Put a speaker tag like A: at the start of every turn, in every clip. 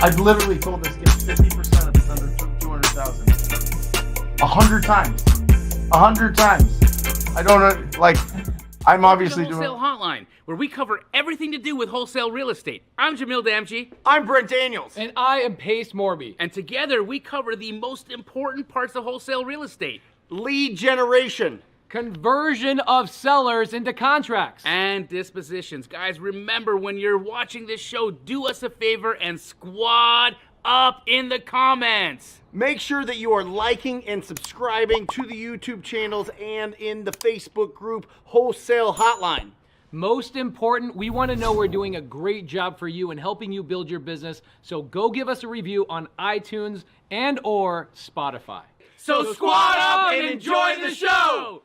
A: I've literally told this kid 50% of it's under 200,000. 100 times. 100 times. I don't know, like, I'm obviously doing...
B: Wholesale Hotline, where we cover everything to do with wholesale real estate. I'm Jamil Damji.
C: I'm Brent Daniels.
D: And I am Pace Morby.
B: And together we cover the most important parts of wholesale real estate.
C: Lead generation.
D: Conversion of sellers into contracts.
B: And dispositions. Guys, remember, when you're watching this show, do us a favor and squad up in the comments.
C: Make sure that you are liking and subscribing to the YouTube channels and in the Facebook group Wholesale Hotline.
D: Most important, we want to know we're doing a great job for you and helping you build your business. So go give us a review on iTunes and or Spotify.
B: So squad up and enjoy the show!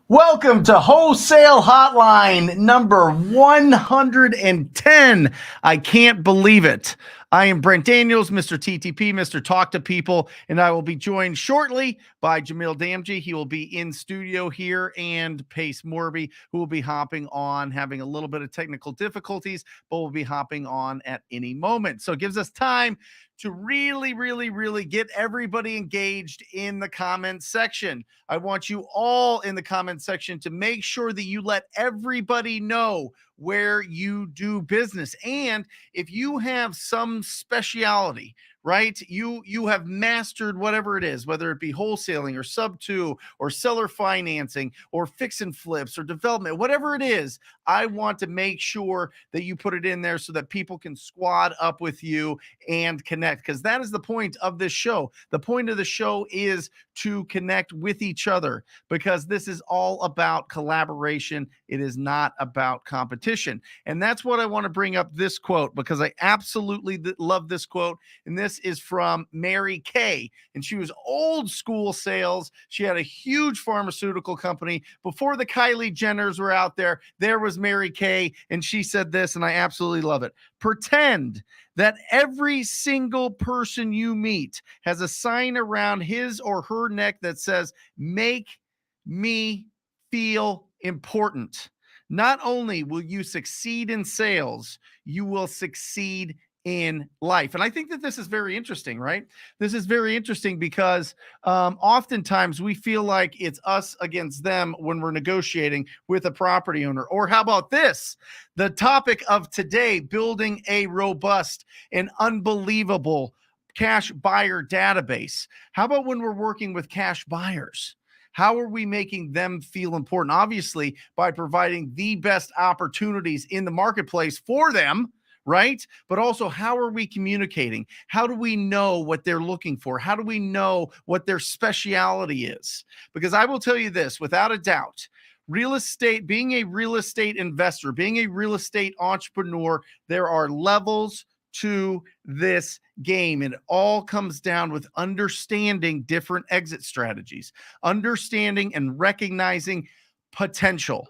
A: Welcome to Wholesale Hotline number 110. I can't believe it. I am Brent Daniels, Mr. TTP, Mr. Talk to People, and I will be joined shortly by Jamil Damji. He will be in studio here, and Pace Morby, who will be hopping on, having a little bit of technical difficulties, but will be hopping on at any moment. So it gives us time to really get everybody engaged in the comments section. I want you all in the comments section to make sure that you let everybody know where you do business. And if you have some speciality, right? You have mastered whatever it is, whether it be wholesaling or sub-2 or seller financing or fix and flips or development, whatever it is, I want to make sure that you put it in there so that people can squad up with you and connect, because that is the point of this show. The point of the show is to connect with each other, because this is all about collaboration. It is not about competition. And that's what I want to bring up this quote, because I absolutely love this quote. And this is from Mary Kay, and she was old school sales. She had a huge pharmaceutical company before the Kylie Jenners were out there. There was Mary Kay, and she said this, and I absolutely love it. Pretend that every single person you meet has a sign around his or her neck that says, "Make me feel important." Not only will you succeed in sales, you will succeed in life. And I think that this is very interesting, right? This is very interesting because oftentimes we feel like it's us against them when we're negotiating with a property owner. Or how about this? The topic of today, building a robust and unbelievable cash buyer database. How about when we're working with cash buyers? How are we making them feel important? Obviously, by providing the best opportunities in the marketplace for them, right? But also, how are we communicating? How do we know what they're looking for? How do we know what their speciality is? Because I will tell you this, without a doubt, real estate, being a real estate investor, being a real estate entrepreneur, there are levels to this game. And it all comes down with understanding different exit strategies, understanding and recognizing potential.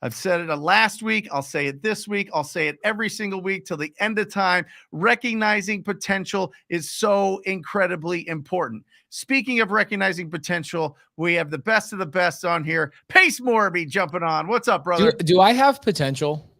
A: I've said it last week. I'll say it this week. I'll say it every single week till the end of time. Recognizing potential is so incredibly important. Speaking of recognizing potential, we have the best of the best on here. Pace Morby jumping on. What's up, brother?
E: Do I have potential?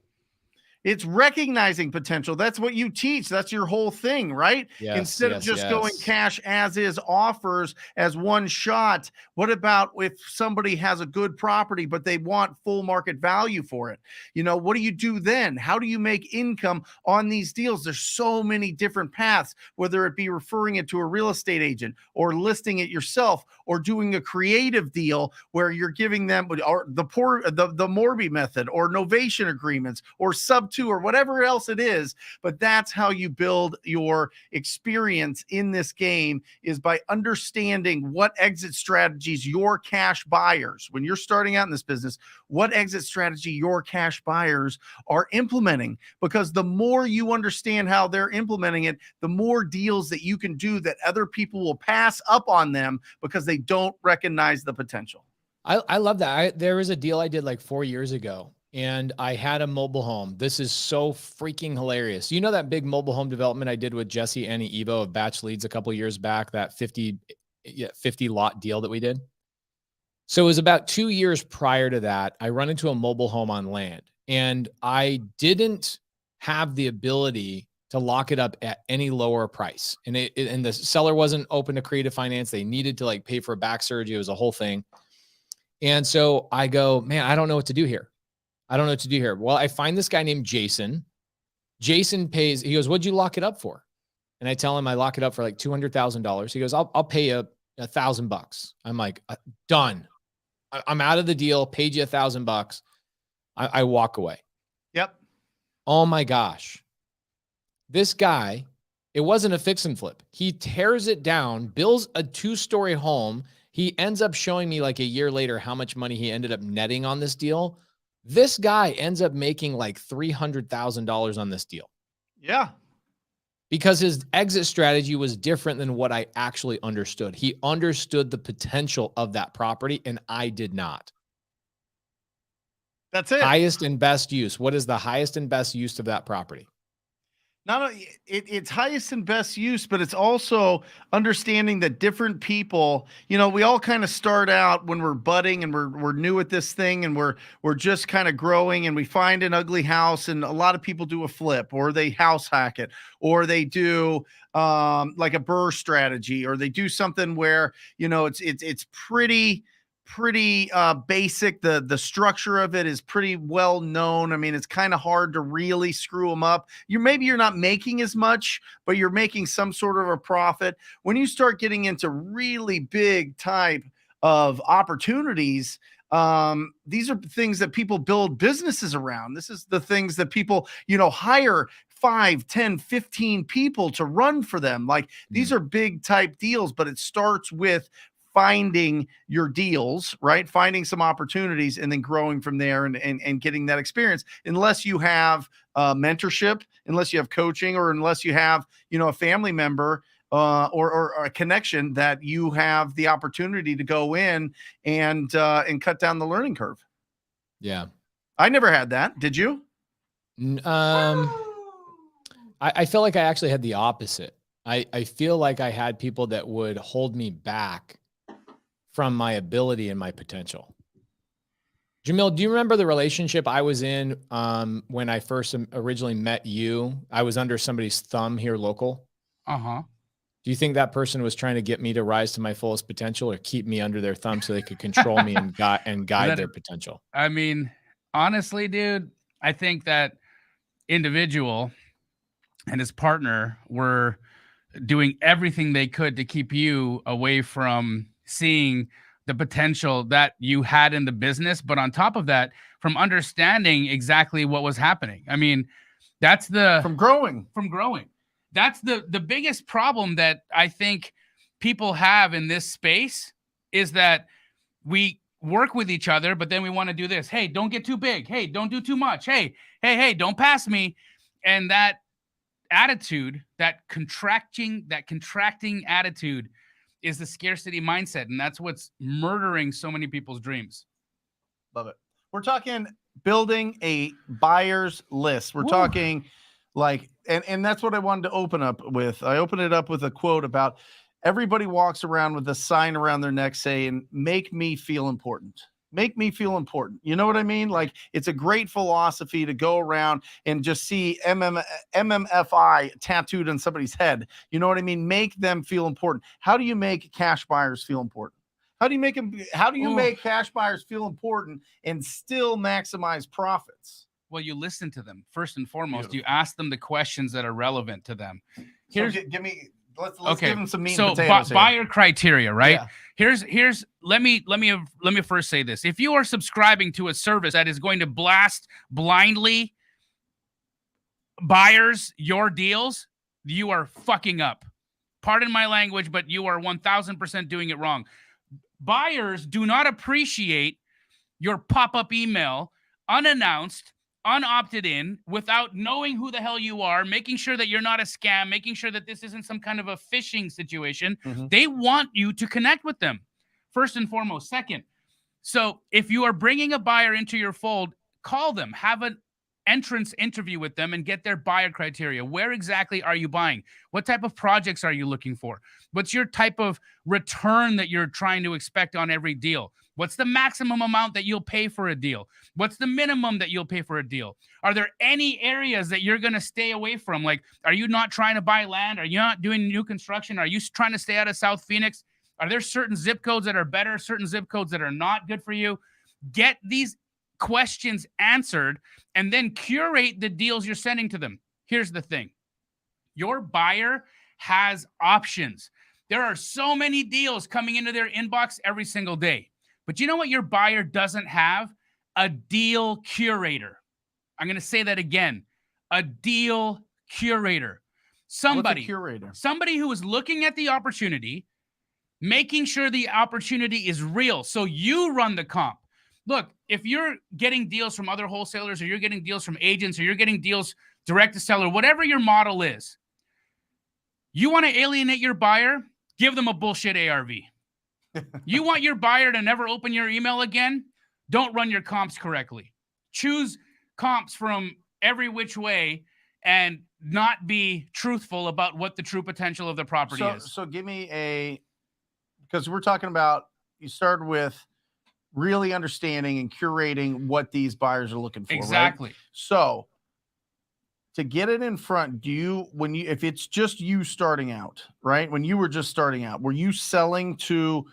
A: It's recognizing potential. That's what you teach. That's your whole thing, right?
E: Yes,
A: Instead of just going cash as is offers as one shot. What about if somebody has a good property, but they want full market value for it? You know, what do you do then? How do you make income on these deals? There's so many different paths, whether it be referring it to a real estate agent or listing it yourself or doing a creative deal where you're giving them or the Morby method or novation agreements or sub-2 or whatever else it is. But that's how you build your experience in this game, is by understanding what exit strategies your cash buyers, when you're starting out in this business, what exit strategy your cash buyers are implementing. Because the more you understand how they're implementing it, the more deals that you can do that other people will pass up on them because they don't recognize the potential.
E: I love that. There was a deal I did like 4 years ago, and I had a mobile home. This is so freaking hilarious. You know that big mobile home development I did with Jesse and Evo of Batch Leads a couple of years back, that 50 lot deal that we did? So it was about 2 years prior to that. I run into a mobile home on land, and I didn't have the ability to lock it up at any lower price. And and the seller wasn't open to creative finance. They needed to like pay for a back surgery. It was a whole thing. And so I go, man, I don't know what to do here. I don't know what to do here. Well, I find this guy named Jason. Jason pays, he goes, what'd you lock it up for? And I tell him I lock it up for like $200,000. He goes, I'll pay you $1,000. I'm like, done. I'm out of the deal. Paid you $1,000. I walk away.
A: Yep.
E: Oh my gosh. This guy, it wasn't a fix and flip. He tears it down, builds a 2-story home. He ends up showing me like a year later how much money he ended up netting on this deal. This guy ends up making like $300,000 on this deal.
A: Yeah.
E: Because his exit strategy was different than what I actually understood. He understood the potential of that property, and I did not.
A: That's it.
E: Highest and best use. What is the highest and best use of that property?
A: Not only it's highest and best use, but it's also understanding that different people, we all kind of start out when we're budding and we're new at this thing, and we're just kind of growing, and we find an ugly house, and a lot of people do a flip, or they house hack it, or they do like a burr strategy, or they do something where it's pretty basic. The structure of it is pretty well known. I mean, it's kind of hard to really screw them up. Maybe you're not making as much, but you're making some sort of a profit. When you start getting into really big type of opportunities, these are things that people build businesses around. This is the things that people, hire 5, 10, 15 people to run for them. Like these are big type deals, but it starts with finding your deals, right? Finding some opportunities and then growing from there and getting that experience. Unless you have mentorship, unless you have coaching, or unless you have, a family member or a connection that you have the opportunity to go in and cut down the learning curve.
E: Yeah.
A: I never had that. Did you?
E: I feel like I actually had the opposite. I feel like I had people that would hold me back from my ability and my potential. Jamil, do you remember the relationship I was in when I first originally met you? I was under somebody's thumb here local.
B: Uh-huh.
E: Do you think that person was trying to get me to rise to my fullest potential, or keep me under their thumb so they could control me and guide their potential?
B: I mean, honestly, dude, I think that individual and his partner were doing everything they could to keep you away from seeing the potential that you had in the business, but on top of that, from understanding exactly what was happening. I mean, that's
A: from growing.
B: That's the biggest problem that I think people have in this space, is that we work with each other, but then we want to do this. Hey, don't get too big. Hey, don't do too much. Hey, don't pass me. And that attitude, that contracting attitude, is the scarcity mindset. And that's what's murdering so many people's dreams.
A: Love it. We're talking building a buyer's list. We're talking like, and that's what I wanted to open up with. I opened it up with a quote about everybody walks around with a sign around their neck saying, make me feel important. Make me feel important. You know what I mean? Like, it's a great philosophy to go around and just see MMFI tattooed on somebody's head. You know what I mean? Make them feel important. How do you make cash buyers feel important? How do you make cash buyers feel important and still maximize profits?
B: Well, you listen to them first and foremost. Beautiful. You ask them the questions that are relevant to them.
A: Let's give them some meat and potatoes.
B: So buyer criteria, right? Yeah. Here's let me first say this. If you are subscribing to a service that is going to blast blindly buyers your deals, you are fucking up. Pardon my language, but you are 1000% doing it wrong. Buyers do not appreciate your pop-up email, unannounced, unopted in, without knowing who the hell you are, making sure that you're not a scam, making sure that this isn't some kind of a phishing situation. Mm-hmm. They want you to connect with them, first and foremost. Second, So if you are bringing a buyer into your fold, call them, have an entrance interview with them and get their buyer criteria. Where exactly are you buying? What type of projects are you looking for? What's your type of return that you're trying to expect on every deal? What's the maximum amount that you'll pay for a deal? What's the minimum that you'll pay for a deal? Are there any areas that you're going to stay away from? Like, are you not trying to buy land? Are you not doing new construction? Are you trying to stay out of South Phoenix? Are there certain zip codes that are better, certain zip codes that are not good for you? Get these questions answered and then curate the deals you're sending to them. Here's the thing. Your buyer has options. There are so many deals coming into their inbox every single day. But you know what your buyer doesn't have? A deal curator. I'm going to say that again. A deal curator.
A: What's a curator?
B: Somebody who is looking at the opportunity, making sure the opportunity is real. So you run the comp. Look, if you're getting deals from other wholesalers or you're getting deals from agents or you're getting deals direct to seller, whatever your model is, you want to alienate your buyer, give them a bullshit ARV. You want your buyer to never open your email again? Don't run your comps correctly. Choose comps from every which way and not be truthful about what the true potential of the property is.
A: So give me because we're talking about, you started with really understanding and curating what these buyers are looking for.
B: Exactly.
A: Right? So to get it in front, if it's just you starting out, right? When you were just starting out, were you selling to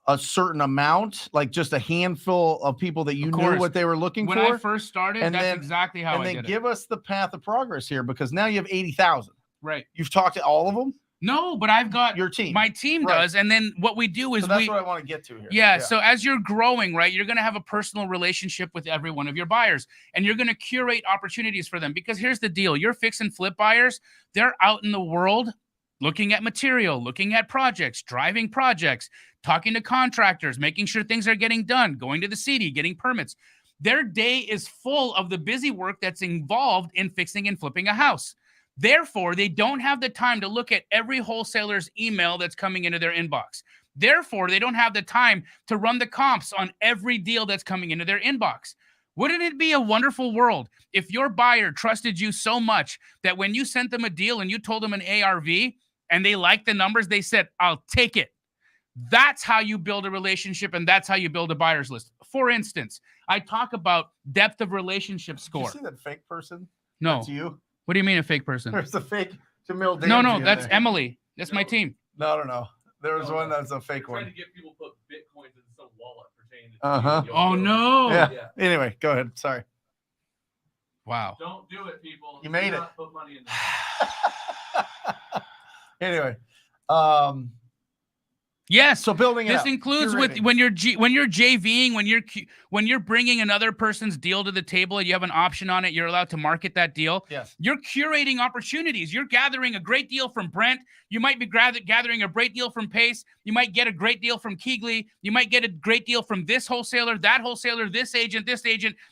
A: a certain amount, like just a handful of people that you knew what they were looking for?
B: When I first started, that's exactly how I did it.
A: And then give us the path of progress here, because now you have 80,000.
B: Right.
A: You've talked to all of them?
B: No, but I've got
A: your team.
B: My team does. And then what we do is
A: that's what I want to get to here.
B: Yeah. So as you're growing, right, you're going to have a personal relationship with every one of your buyers, and you're going to curate opportunities for them. Because here's the deal. Your fix and flip buyers, they're out in the world looking at material, looking at projects, driving projects, talking to contractors, making sure things are getting done, going to the city, getting permits. Their day is full of the busy work that's involved in fixing and flipping a house. Therefore, they don't have the time to look at every wholesaler's email that's coming into their inbox. Therefore, they don't have the time to run the comps on every deal that's coming into their inbox. Wouldn't it be a wonderful world if your buyer trusted you so much that when you sent them a deal and you told them an ARV and they liked the numbers, they said, I'll take it. That's how you build a relationship, and that's how you build a buyer's list. For instance, I talk about depth of relationship score.
A: Did you see that fake person?
B: No.
A: That's you?
B: What do you mean a fake person?
A: There's a fake Jamil Damji.
B: No, that's Emily. That's my team.
A: No. There's one that's a fake one.
F: Trying to get people to put Bitcoins in some wallet pertaining to
A: Uh-huh.
B: Oh, no.
A: Yeah. Anyway, go ahead. Sorry.
B: Wow.
F: Don't do it, people.
A: You made
F: Do
A: it.
F: not put money in
A: Anyway,
B: yes.
A: so building it
B: this
A: up,
B: includes
A: curating.
B: with when you're JVing, when you're bringing another person's deal to the table and you have an option on it, you're allowed to market that deal.
A: Yes.
B: You're curating opportunities. You're gathering a great deal from Brent. You might be gathering a great deal from Pace. You might get a great deal from Keegley. You might get a great deal from this wholesaler, this agent,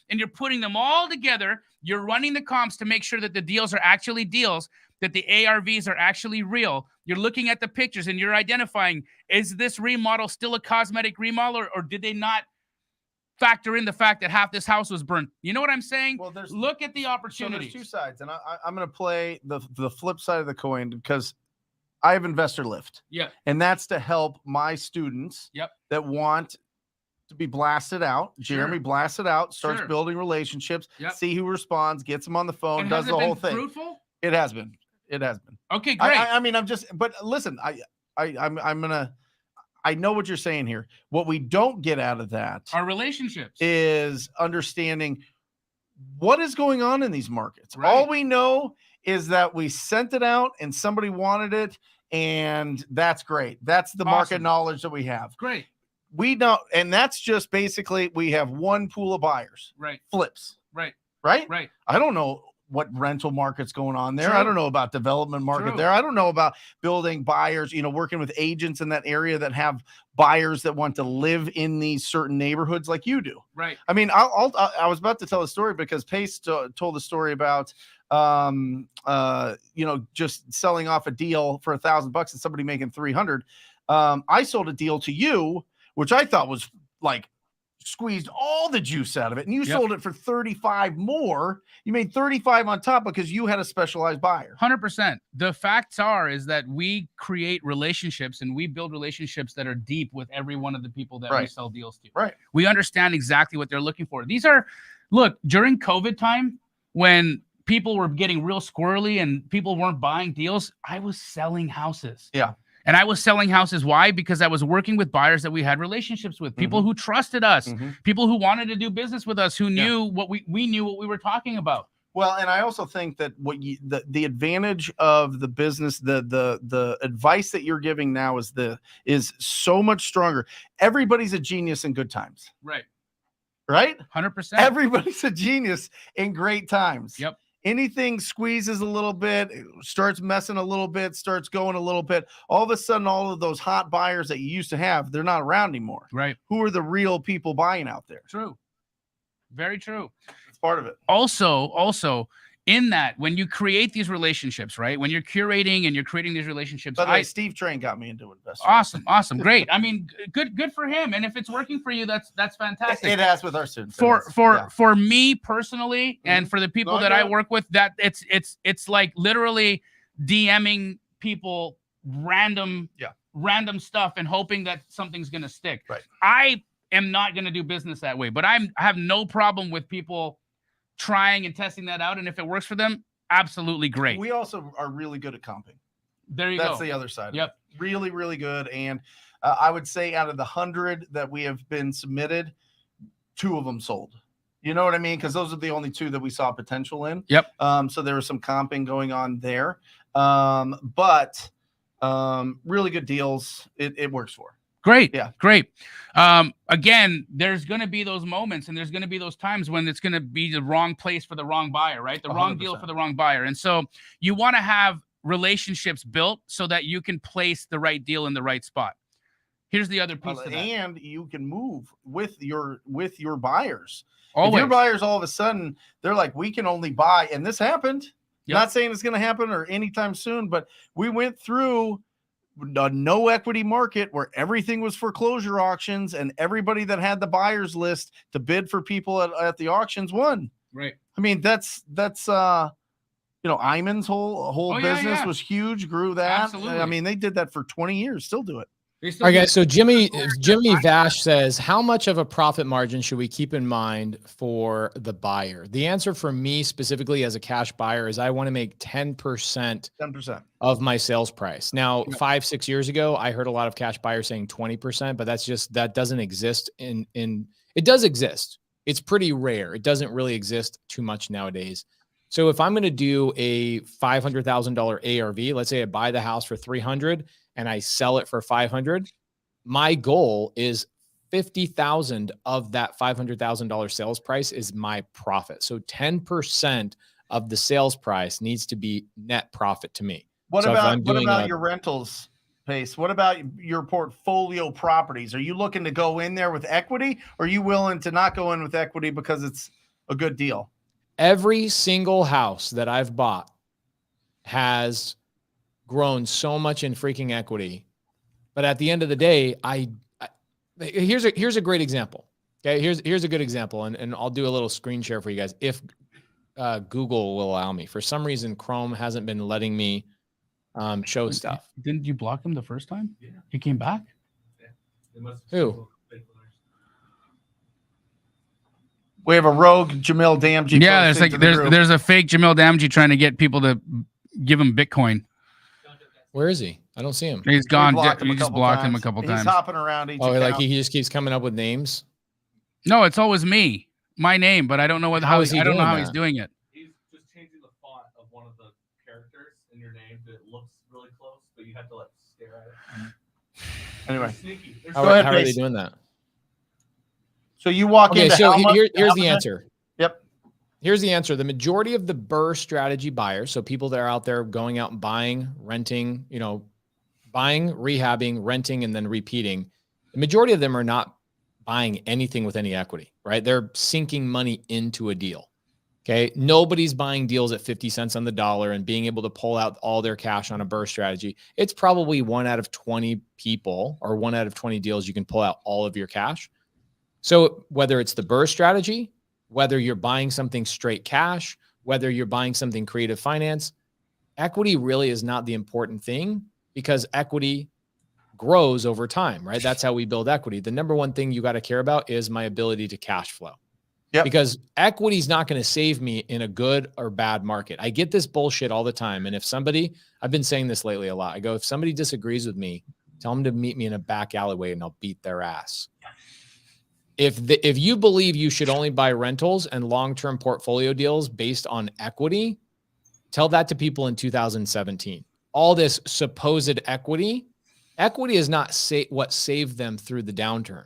B: and you're putting them all together. You're running the comps to make sure that the deals are actually deals, that the ARVs are actually real. You're looking at the pictures and you're identifying, is this remodel still a cosmetic remodel, or did they not factor in the fact that half this house was burnt? You know what I'm saying?
A: Well,
B: look at the
A: So
B: opportunities.
A: there's two sides, and I'm going to play the flip side of the coin, because I have Investor Lift.
B: Yeah.
A: And that's to help my students that want to be blasted out. Jeremy blasts it out, starts building relationships, see who responds, gets them on the phone,
B: And
A: does
B: has
A: the
B: it
A: whole
B: been
A: thing.
B: fruitful?
A: It has been. It has been.
B: Okay, great.
A: I mean, but listen, I know what you're saying here. What we don't get out of that
B: Our relationships
A: is understanding what is going on in these markets.
B: Right.
A: All we know is that we sent it out and somebody wanted it, and that's great. That's the market knowledge that we have.
B: Great.
A: We don't, and that's just basically we have one pool of buyers.
B: Right.
A: Flips.
B: Right.
A: Right? I don't know what rental market's going on there.
B: True.
A: I don't know about development market
B: True.
A: there. I don't know about building buyers, working with agents in that area that have buyers that want to live in these certain neighborhoods like you do.
B: Right.
A: I mean, I was about to tell a story because Pace told a story about, just selling off a deal for $1,000 and somebody making 300. I sold a deal to you, which I thought was like squeezed all the juice out of it and you
B: Yep.
A: sold it for 35 more. You made 35 on top because you had a specialized buyer.
B: 100%. The facts is that we create relationships and we build relationships that are deep with every one of the people that we
A: Right.
B: sell deals to.
A: Right.
B: We understand exactly what they're looking for. Look, during COVID time, when people were getting real squirrely and people weren't buying deals, I was selling houses.
A: Yeah.
B: And I was selling houses. Why? Because I was working with buyers that we had relationships with, people who trusted us, people who wanted to do business with us, who knew what we knew what we were talking about.
A: Well, and I also think that the advantage of the business, the advice that you're giving now is so much stronger. Everybody's a genius in good times.
B: Right.
A: Right?
B: 100%.
A: Everybody's a genius in great times.
B: Yep.
A: Anything squeezes a little bit, starts messing a little bit, starts going a little bit. All of a sudden, all of those hot buyers that you used to have, they're not around anymore.
B: Right.
A: Who are the real people buying out there?
B: True. Very true.
A: That's part of it.
B: Also in that, when you create these relationships, right? When you're curating and you're creating these relationships,
A: By the way, Steve Train got me into investing.
B: Awesome. Great. I mean, good for him. And if it's working for you, that's fantastic.
A: It has with our students.
B: For me personally, and for the people that I work with, that it's like literally DMing people random stuff and hoping that something's gonna stick.
A: Right.
B: I am not gonna do business that way, but I have no problem with people trying and testing that out. And if it works for them, absolutely great.
A: We also are really good at comping.
B: There you go.
A: That's the other side.
B: Yep.
A: Of it. Really, really good. And I would say out of the 100 that we have been submitted, 2 of them sold. You know what I mean? Because those are the only 2 that we saw potential in.
B: Yep.
A: So there was some comping going on there. But really good deals. It works for.
B: Great.
A: Yeah.
B: Great. Again, there's going to be those moments and there's going to be those times when it's going to be the wrong place for the wrong buyer, right? The wrong
A: 100%.
B: deal for the wrong buyer. And so you want to have relationships built so that you can place the right deal in the right spot. Here's the other piece of that.
A: And you can move with your buyers.
B: Always.
A: If your buyers all of a sudden, they're like, we can only buy, and this happened.
B: Yep.
A: Not saying it's going to happen or anytime soon, but we went through a no equity market where everything was foreclosure auctions and everybody that had the buyers list to bid for people at the auctions won.
B: Right.
A: I mean, that's Iman's whole business was huge, grew that.
B: Absolutely.
A: I mean, they did that for 20 years, still do it.
E: All right, guys. So Jimmy Vash says, how much of a profit margin should we keep in mind for the buyer? The answer for me specifically as a cash buyer is I want to make 10% of my sales price. Now, 5-6 years ago, I heard a lot of cash buyers saying 20%, but that doesn't exist it does exist. It's pretty rare. It doesn't really exist too much nowadays. So if I'm going to do a $500,000 ARV, let's say I buy the house for $300,000 and I sell it for $500,000, my goal is $50,000 of that $500,000 sales price is my profit. So 10% of the sales price needs to be net profit to me.
A: What about your rentals, Pace? What about your portfolio properties? Are you looking to go in there with equity, or are you willing to not go in with equity because it's a good deal?
E: Every single house that I've bought has grown so much in freaking equity. But at the end of the day, here's a great example. Okay. Here's a good example. And I'll do a little screen share for you guys. If Google will allow me, for some reason, Chrome hasn't been letting me show stuff.
B: Didn't you block him the first time? Yeah. He came back.
F: Yeah.
E: Who?
A: We have a rogue Jamil Damji.
B: Yeah, there's a fake Jamil Damji trying to get people to give him Bitcoin.
E: Where is he? I don't see him.
B: He's gone. You just blocked him a couple times.
A: He's hopping around each account.
E: Like he just keeps coming up with names.
B: No, it's always my name, but I don't know how he's doing it.
F: He's just changing the font of one of the characters in your name that looks really close, but you have to like stare at it.
A: Anyway,
E: how are they doing that?
A: So you walk in.
E: So here's the answer.
A: Yep.
E: Here's the answer. The majority of the BRRRR strategy buyers, so people that are out there going out and buying, renting, buying, rehabbing, renting, and then repeating, the majority of them are not buying anything with any equity, right? They're sinking money into a deal. Okay. Nobody's buying deals at 50 cents on the dollar and being able to pull out all their cash on a BRRRR strategy. It's probably 1 out of 20 people or 1 out of 20 deals you can pull out all of your cash. So whether it's the BRRRR strategy, whether you're buying something straight cash, whether you're buying something creative finance, equity really is not the important thing, because equity grows over time, right? That's how we build equity. The number one thing you got to care about is my ability to cash flow.
A: Yep.
E: Because equity is not going to save me in a good or bad market. I get this bullshit all the time. And if somebody, I've been saying this lately a lot. I go, if somebody disagrees with me, tell them to meet me in a back alleyway and I'll beat their ass. If you believe you should only buy rentals and long-term portfolio deals based on equity, tell that to people in 2017. All this supposed equity is not what saved them through the downturn.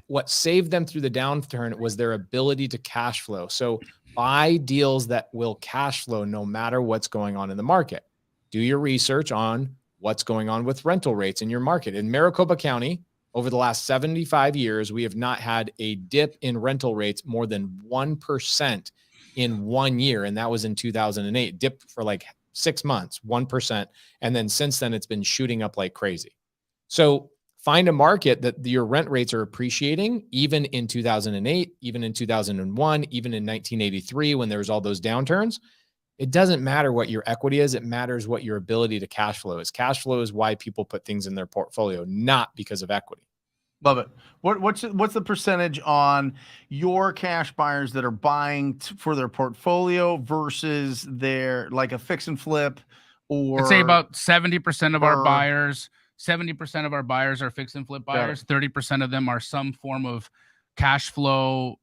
E: What saved them through the downturn was their ability to cash flow. So buy deals that will cash flow no matter what's going on in the market. Do your research on what's going on with rental rates in your market. In Maricopa County, over the last 75 years, we have not had a dip in rental rates more than 1% in 1 year. And that was in 2008, dipped for like 6 months, 1%. And then since then, it's been shooting up like crazy. So find a market that your rent rates are appreciating, even in 2008, even in 2001, even in 1983, when there was all those downturns. It doesn't matter what your equity is. It matters what your ability to cash flow is. Cash flow is why people put things in their portfolio, not because of equity.
A: Love it. What's the percentage on your cash buyers that are buying for their portfolio versus their, like, a fix and flip? Or
B: I'd say about 70% of our
A: or-
B: buyers, 70% of our buyers are fix and flip buyers. 30% of them are some form of cash flow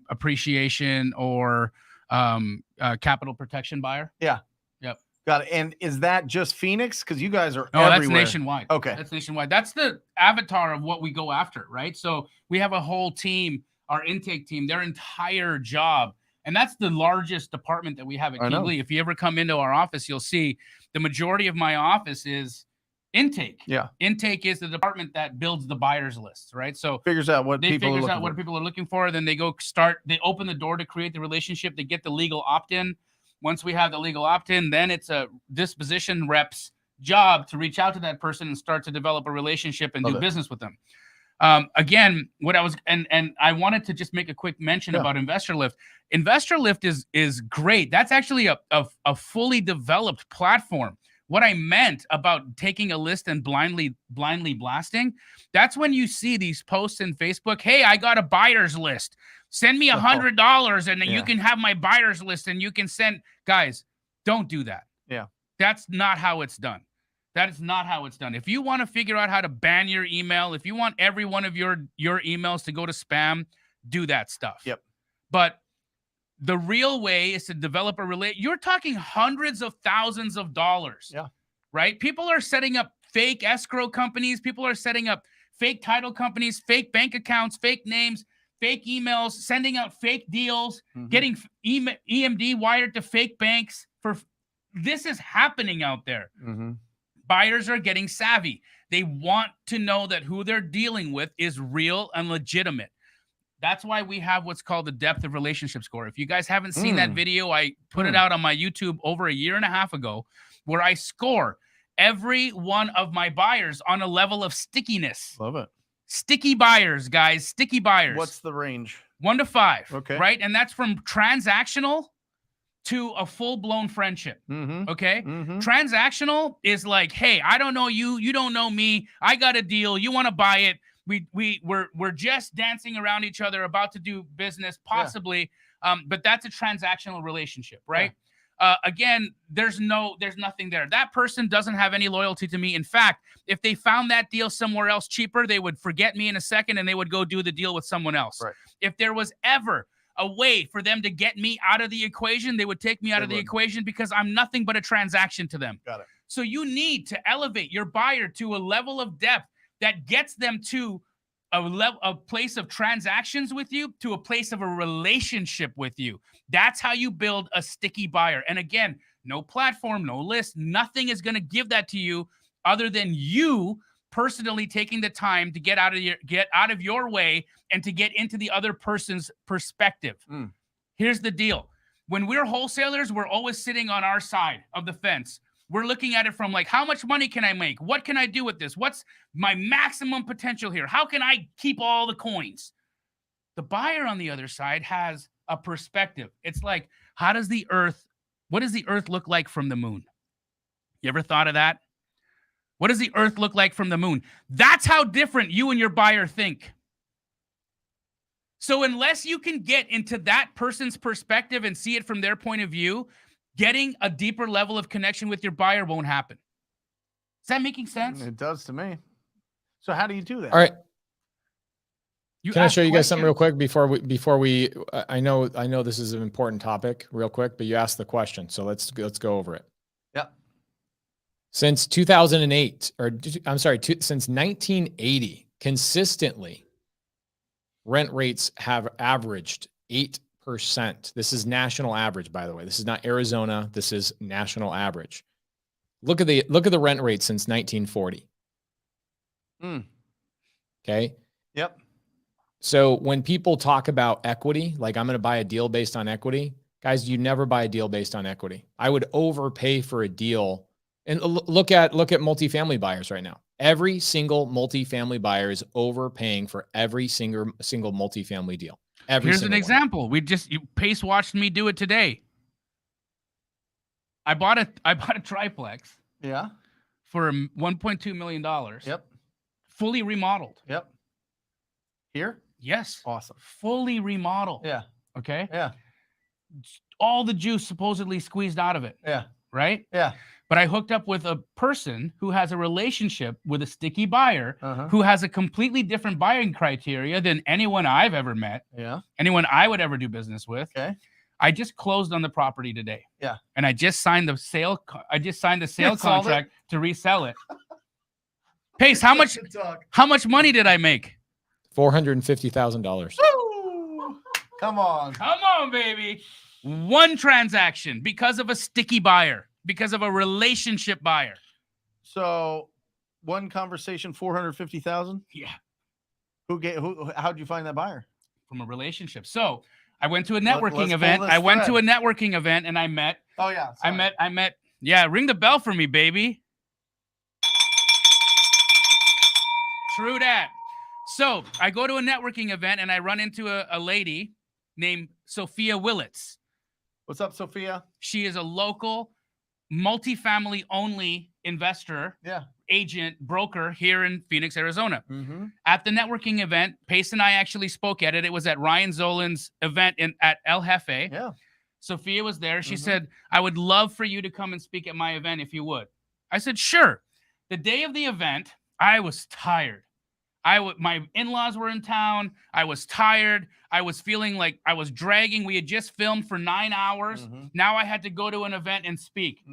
B: appreciation or capital protection buyer.
A: Yeah.
B: Yep.
A: Got it. And is that just Phoenix? Because you guys are
B: No,
A: everywhere.
B: that's nationwide.
A: Okay.
B: That's nationwide. That's the avatar of what we go after, right? So we have a whole team, our intake team, their entire job. And that's the largest department that we have at
A: I know.
B: King Lee. If you ever come into our office, you'll see the majority of my office is intake.
A: Yeah.
B: Intake is the department that builds the buyers lists, right? So
A: Figures out what
B: they
A: people are
B: figures
A: looking
B: out what
A: for.
B: people are looking for. Then they they open the door to create the relationship. They get the legal opt-in. Once we have the legal opt-in, then it's a disposition rep's job to reach out to that person and start to develop a relationship and do business with them. Again, what I was, and I wanted to just make a quick mention about Investor Lift. Investor Lift is great. That's actually a fully developed platform. What I meant about taking a list and blindly blasting, that's when you see these posts in Facebook. Hey, I got a buyer's list. Send me $100 and then you can have my buyer's list and you can send. Guys, don't do that.
A: Yeah.
B: That's not how it's done. That is not how it's done. If you want to figure out how to ban your email, if you want every one of your emails to go to spam, do that stuff.
A: Yep.
B: But the real way is to develop a You're talking hundreds of thousands of dollars.
A: Yeah.
B: Right? People are setting up fake escrow companies. People are setting up fake title companies, fake bank accounts, fake names, fake emails, sending out fake deals, getting EMD wired to fake banks. This is happening out there. Buyers are getting savvy. They want to know that who they're dealing with is real and legitimate. That's why we have what's called the depth of relationship score. If you guys haven't seen that video, I put it out on my YouTube over 1.5 years ago, where I score every one of my buyers on a level of stickiness.
A: Love it.
B: Sticky buyers, guys. Sticky buyers.
A: What's the range?
B: 1 to 5.
A: Okay.
B: Right? And that's from transactional to a full-blown friendship. Okay? Transactional is like, hey, I don't know you, you don't know me, I got a deal, you want to buy it. We're just dancing around each other, about to do business, possibly. But that's a transactional relationship, right? Again, there's nothing there. That person doesn't have any loyalty to me. In fact, if they found that deal somewhere else cheaper, they would forget me in a second and they would go do the deal with someone else.
A: Right.
B: If there was ever a way for them to get me out of the equation, they would take me out of the equation, because I'm nothing but a transaction to them.
A: Got it.
B: So you need to elevate your buyer to a level of depth that gets them to a place of transactions with you, to a place of a relationship with you. That's how you build a sticky buyer. And again, no platform, no list, nothing is going to give that to you other than you personally taking the time to get out of your way and to get into the other person's perspective. Here's the deal. When we're wholesalers, we're always sitting on our side of the fence. We're looking at it from like, how much money can I make? What can I do with this? What's my maximum potential here? How can I keep all the coins? The buyer on the other side has a perspective. It's like, what does the earth look like from the moon? You ever thought of that? What does the earth look like from the moon? That's how different you and your buyer think. So unless you can get into that person's perspective and see it from their point of view, getting a deeper level of connection with your buyer won't happen. Is that making sense?
A: It does to me. So how do you do that?
E: All right. Can I
B: ask
E: show you guys something real
B: questions.
E: quick before we I know this is an important topic real quick, but you asked the question. So let's go over it.
A: Yep. Since
E: 2008, since 1980, consistently, rent rates have averaged 8%. This is national average, by the way. This is not Arizona. This is national average. Look at the rent rate since 1940. Okay.
A: Yep.
E: So when people talk about equity, like I'm going to buy a deal based on equity, guys, you never buy a deal based on equity. I would overpay for a deal. And look at multifamily buyers right now. Every single multifamily buyer is overpaying for every single multifamily deal.
B: Here's an example. Pace watched me do it today. I bought a triplex.
A: Yeah.
B: For $1.2 million.
A: Yep.
B: Fully remodeled.
A: Yep. Here?
B: Yes.
A: Awesome.
B: Fully remodeled.
A: Yeah.
B: Okay.
A: Yeah.
B: All the juice supposedly squeezed out of it.
A: Yeah.
B: Right?
A: Yeah.
B: But I hooked up with a person who has a relationship with a sticky buyer who has a completely different buying criteria than anyone I've ever met.
A: Yeah.
B: Anyone I would ever do business with.
A: Okay.
B: I just closed on the property today.
A: Yeah.
B: And I just signed the sale. Contract to resell it. Pace, how much money did I make?
E: $450,000.
A: Come on.
B: Come on, baby. One transaction because of a sticky buyer, because of a relationship buyer.
A: So one conversation, 450,000?
B: Yeah.
A: How'd you find that buyer?
B: From a relationship. So I went to a networking event. I went to a networking event and I met.
A: Oh yeah.
B: Sorry. I met. Yeah. Ring the bell for me, baby. True that. So I go to a networking event and I run into a lady named Sophia Willits.
A: What's up, Sophia?
B: She is a local multifamily only investor, agent, broker here in Phoenix, Arizona. At the networking event, Pace and I actually spoke at it. It was at Ryan Zolan's event at El Jefe.
A: Yeah.
B: Sophia was there. She said, I would love for you to come and speak at my event if you would. I said, sure. The day of the event, I was tired. My in-laws were in town. I was tired. I was feeling like I was dragging. We had just filmed for 9 hours. Now I had to go to an event and speak.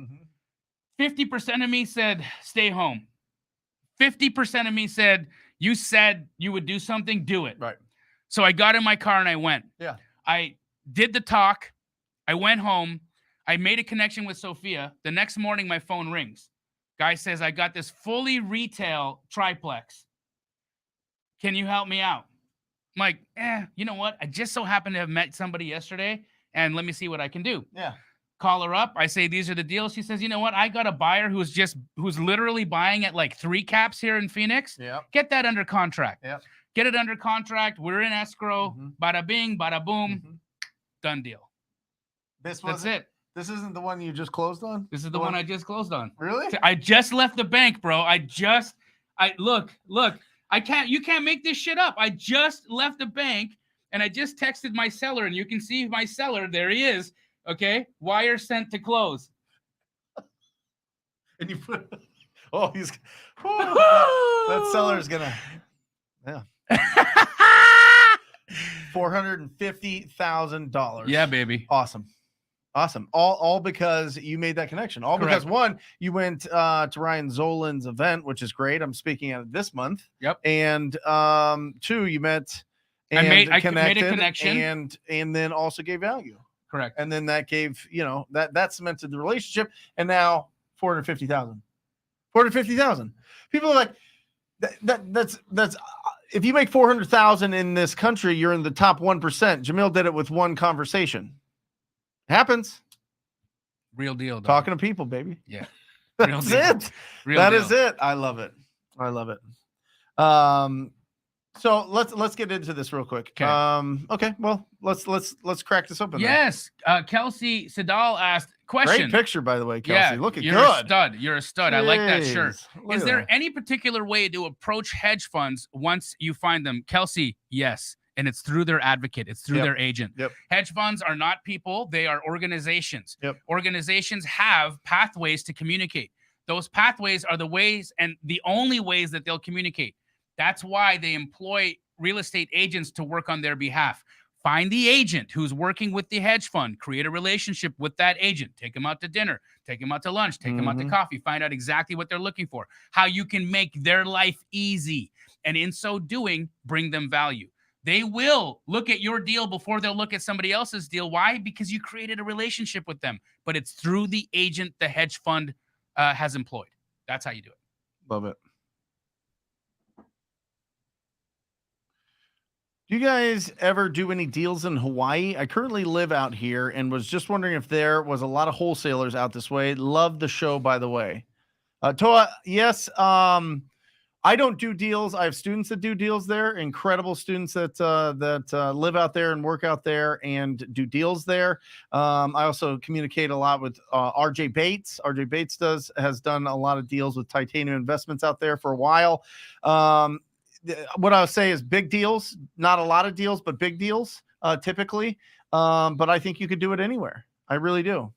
B: 50% of me said, stay home. 50% of me said, you said you would do something, do it.
A: Right.
B: So I got in my car and I went.
A: Yeah.
B: I did the talk. I went home. I made a connection with Sophia. The next morning, my phone rings. Guy says, I got this fully retail triplex. Can you help me out? I'm like, you know what? I just so happened to have met somebody yesterday, and let me see what I can do.
A: Yeah.
B: Call her up. I say, these are the deals. She says, you know what? I got a buyer who's literally buying at like 3 caps here in Phoenix.
A: Yeah.
B: Get that under contract.
A: Yeah.
B: Get it under contract. We're in escrow. Bada bing, bada boom. Done deal. That's it.
A: This isn't the one you just closed on?
B: This is the one I just closed on.
A: Really?
B: I just left the bank, bro. Look. You can't make this shit up. I just left the bank and I just texted my seller, and you can see my seller. There he is. Okay. Wire sent to close.
A: And you put, that seller's gonna, $450,000.
B: Yeah, baby.
A: Awesome. All because you made that connection. All
B: Correct.
A: because one, you went to Ryan Zolan's event, which is great. I'm speaking at it this month.
B: Yep.
A: And two, you met and
B: I made a
A: connected
B: connection.
A: and then also gave value.
B: Correct.
A: And then that gave, that cemented the relationship. And now 450,000. 450,000. People are like, that's if you make 400,000 in this country, you're in the top 1%. Jamil did it with one conversation. Happens.
B: Real deal. Dog.
A: Talking to people, baby.
B: Yeah.
A: That's it.
B: Real
A: That
B: deal.
A: is it. I love it. So let's get into this real quick.
B: Okay.
A: Okay. Well, let's crack this open.
B: Yes. Kelsey Sidal asked,
A: Then.
B: question.
A: Great picture, by the way, Kelsey.
B: Yeah,
A: looking
B: you're
A: good.
B: a stud. You're a stud. I like that shirt.
A: Jeez, look
B: Is
A: at
B: there
A: that.
B: any particular way to approach hedge funds once you find them? Kelsey, yes. And it's through their advocate. It's through
A: Yep.
B: their agent.
A: Yep.
B: Hedge funds are not people. They are organizations.
A: Yep.
B: Organizations have pathways to communicate. Those pathways are the ways and the only ways that they'll communicate. That's why they employ real estate agents to work on their behalf. Find the agent who's working with the hedge fund, create a relationship with that agent, take them out to dinner, take them out to lunch, take them out to coffee, find out exactly what they're looking for, how you can make their life easy. And in so doing, bring them value. They will look at your deal before they'll look at somebody else's deal. Why? Because you created a relationship with them, but it's through the agent the hedge fund has employed. That's how you do it.
A: Love it. Do you guys ever do any deals in Hawaii? I currently live out here and was just wondering if there was a lot of wholesalers out this way. Love the show, by the way. Toa, yes. I don't do deals. I have students that do deals there. Incredible students that live out there and work out there and do deals there. I also communicate a lot with RJ Bates. RJ Bates has done a lot of deals with Titanium Investments out there for a while. What I would say is big deals, not a lot of deals, but big deals typically. But I think you could do it anywhere. I really do.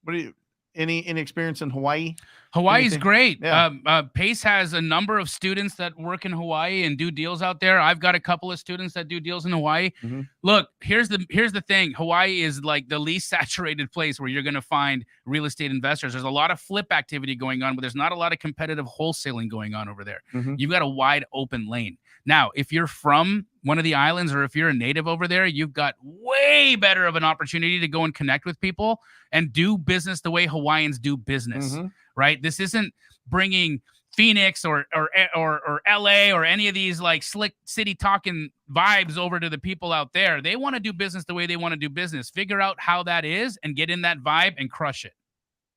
A: What do you? Any experience in Hawaii?
B: Hawaii's great.
A: Yeah.
B: Pace has a number of students that work in Hawaii and do deals out there. I've got a couple of students that do deals in Hawaii.
A: Mm-hmm.
B: Look, here's the thing. Hawaii is like the least saturated place where you're going to find real estate investors. There's a lot of flip activity going on, but there's not a lot of competitive wholesaling going on over there.
A: Mm-hmm.
B: You've got a wide open lane. Now, if you're from one of the islands or if you're a native over there, you've got way better of an opportunity to go and connect with people and do business the way Hawaiians do business, right? This isn't bringing Phoenix or LA or any of these like slick city talking vibes over to the people out there. They want to do business the way they want to do business. Figure out how that is and get in that vibe and crush it.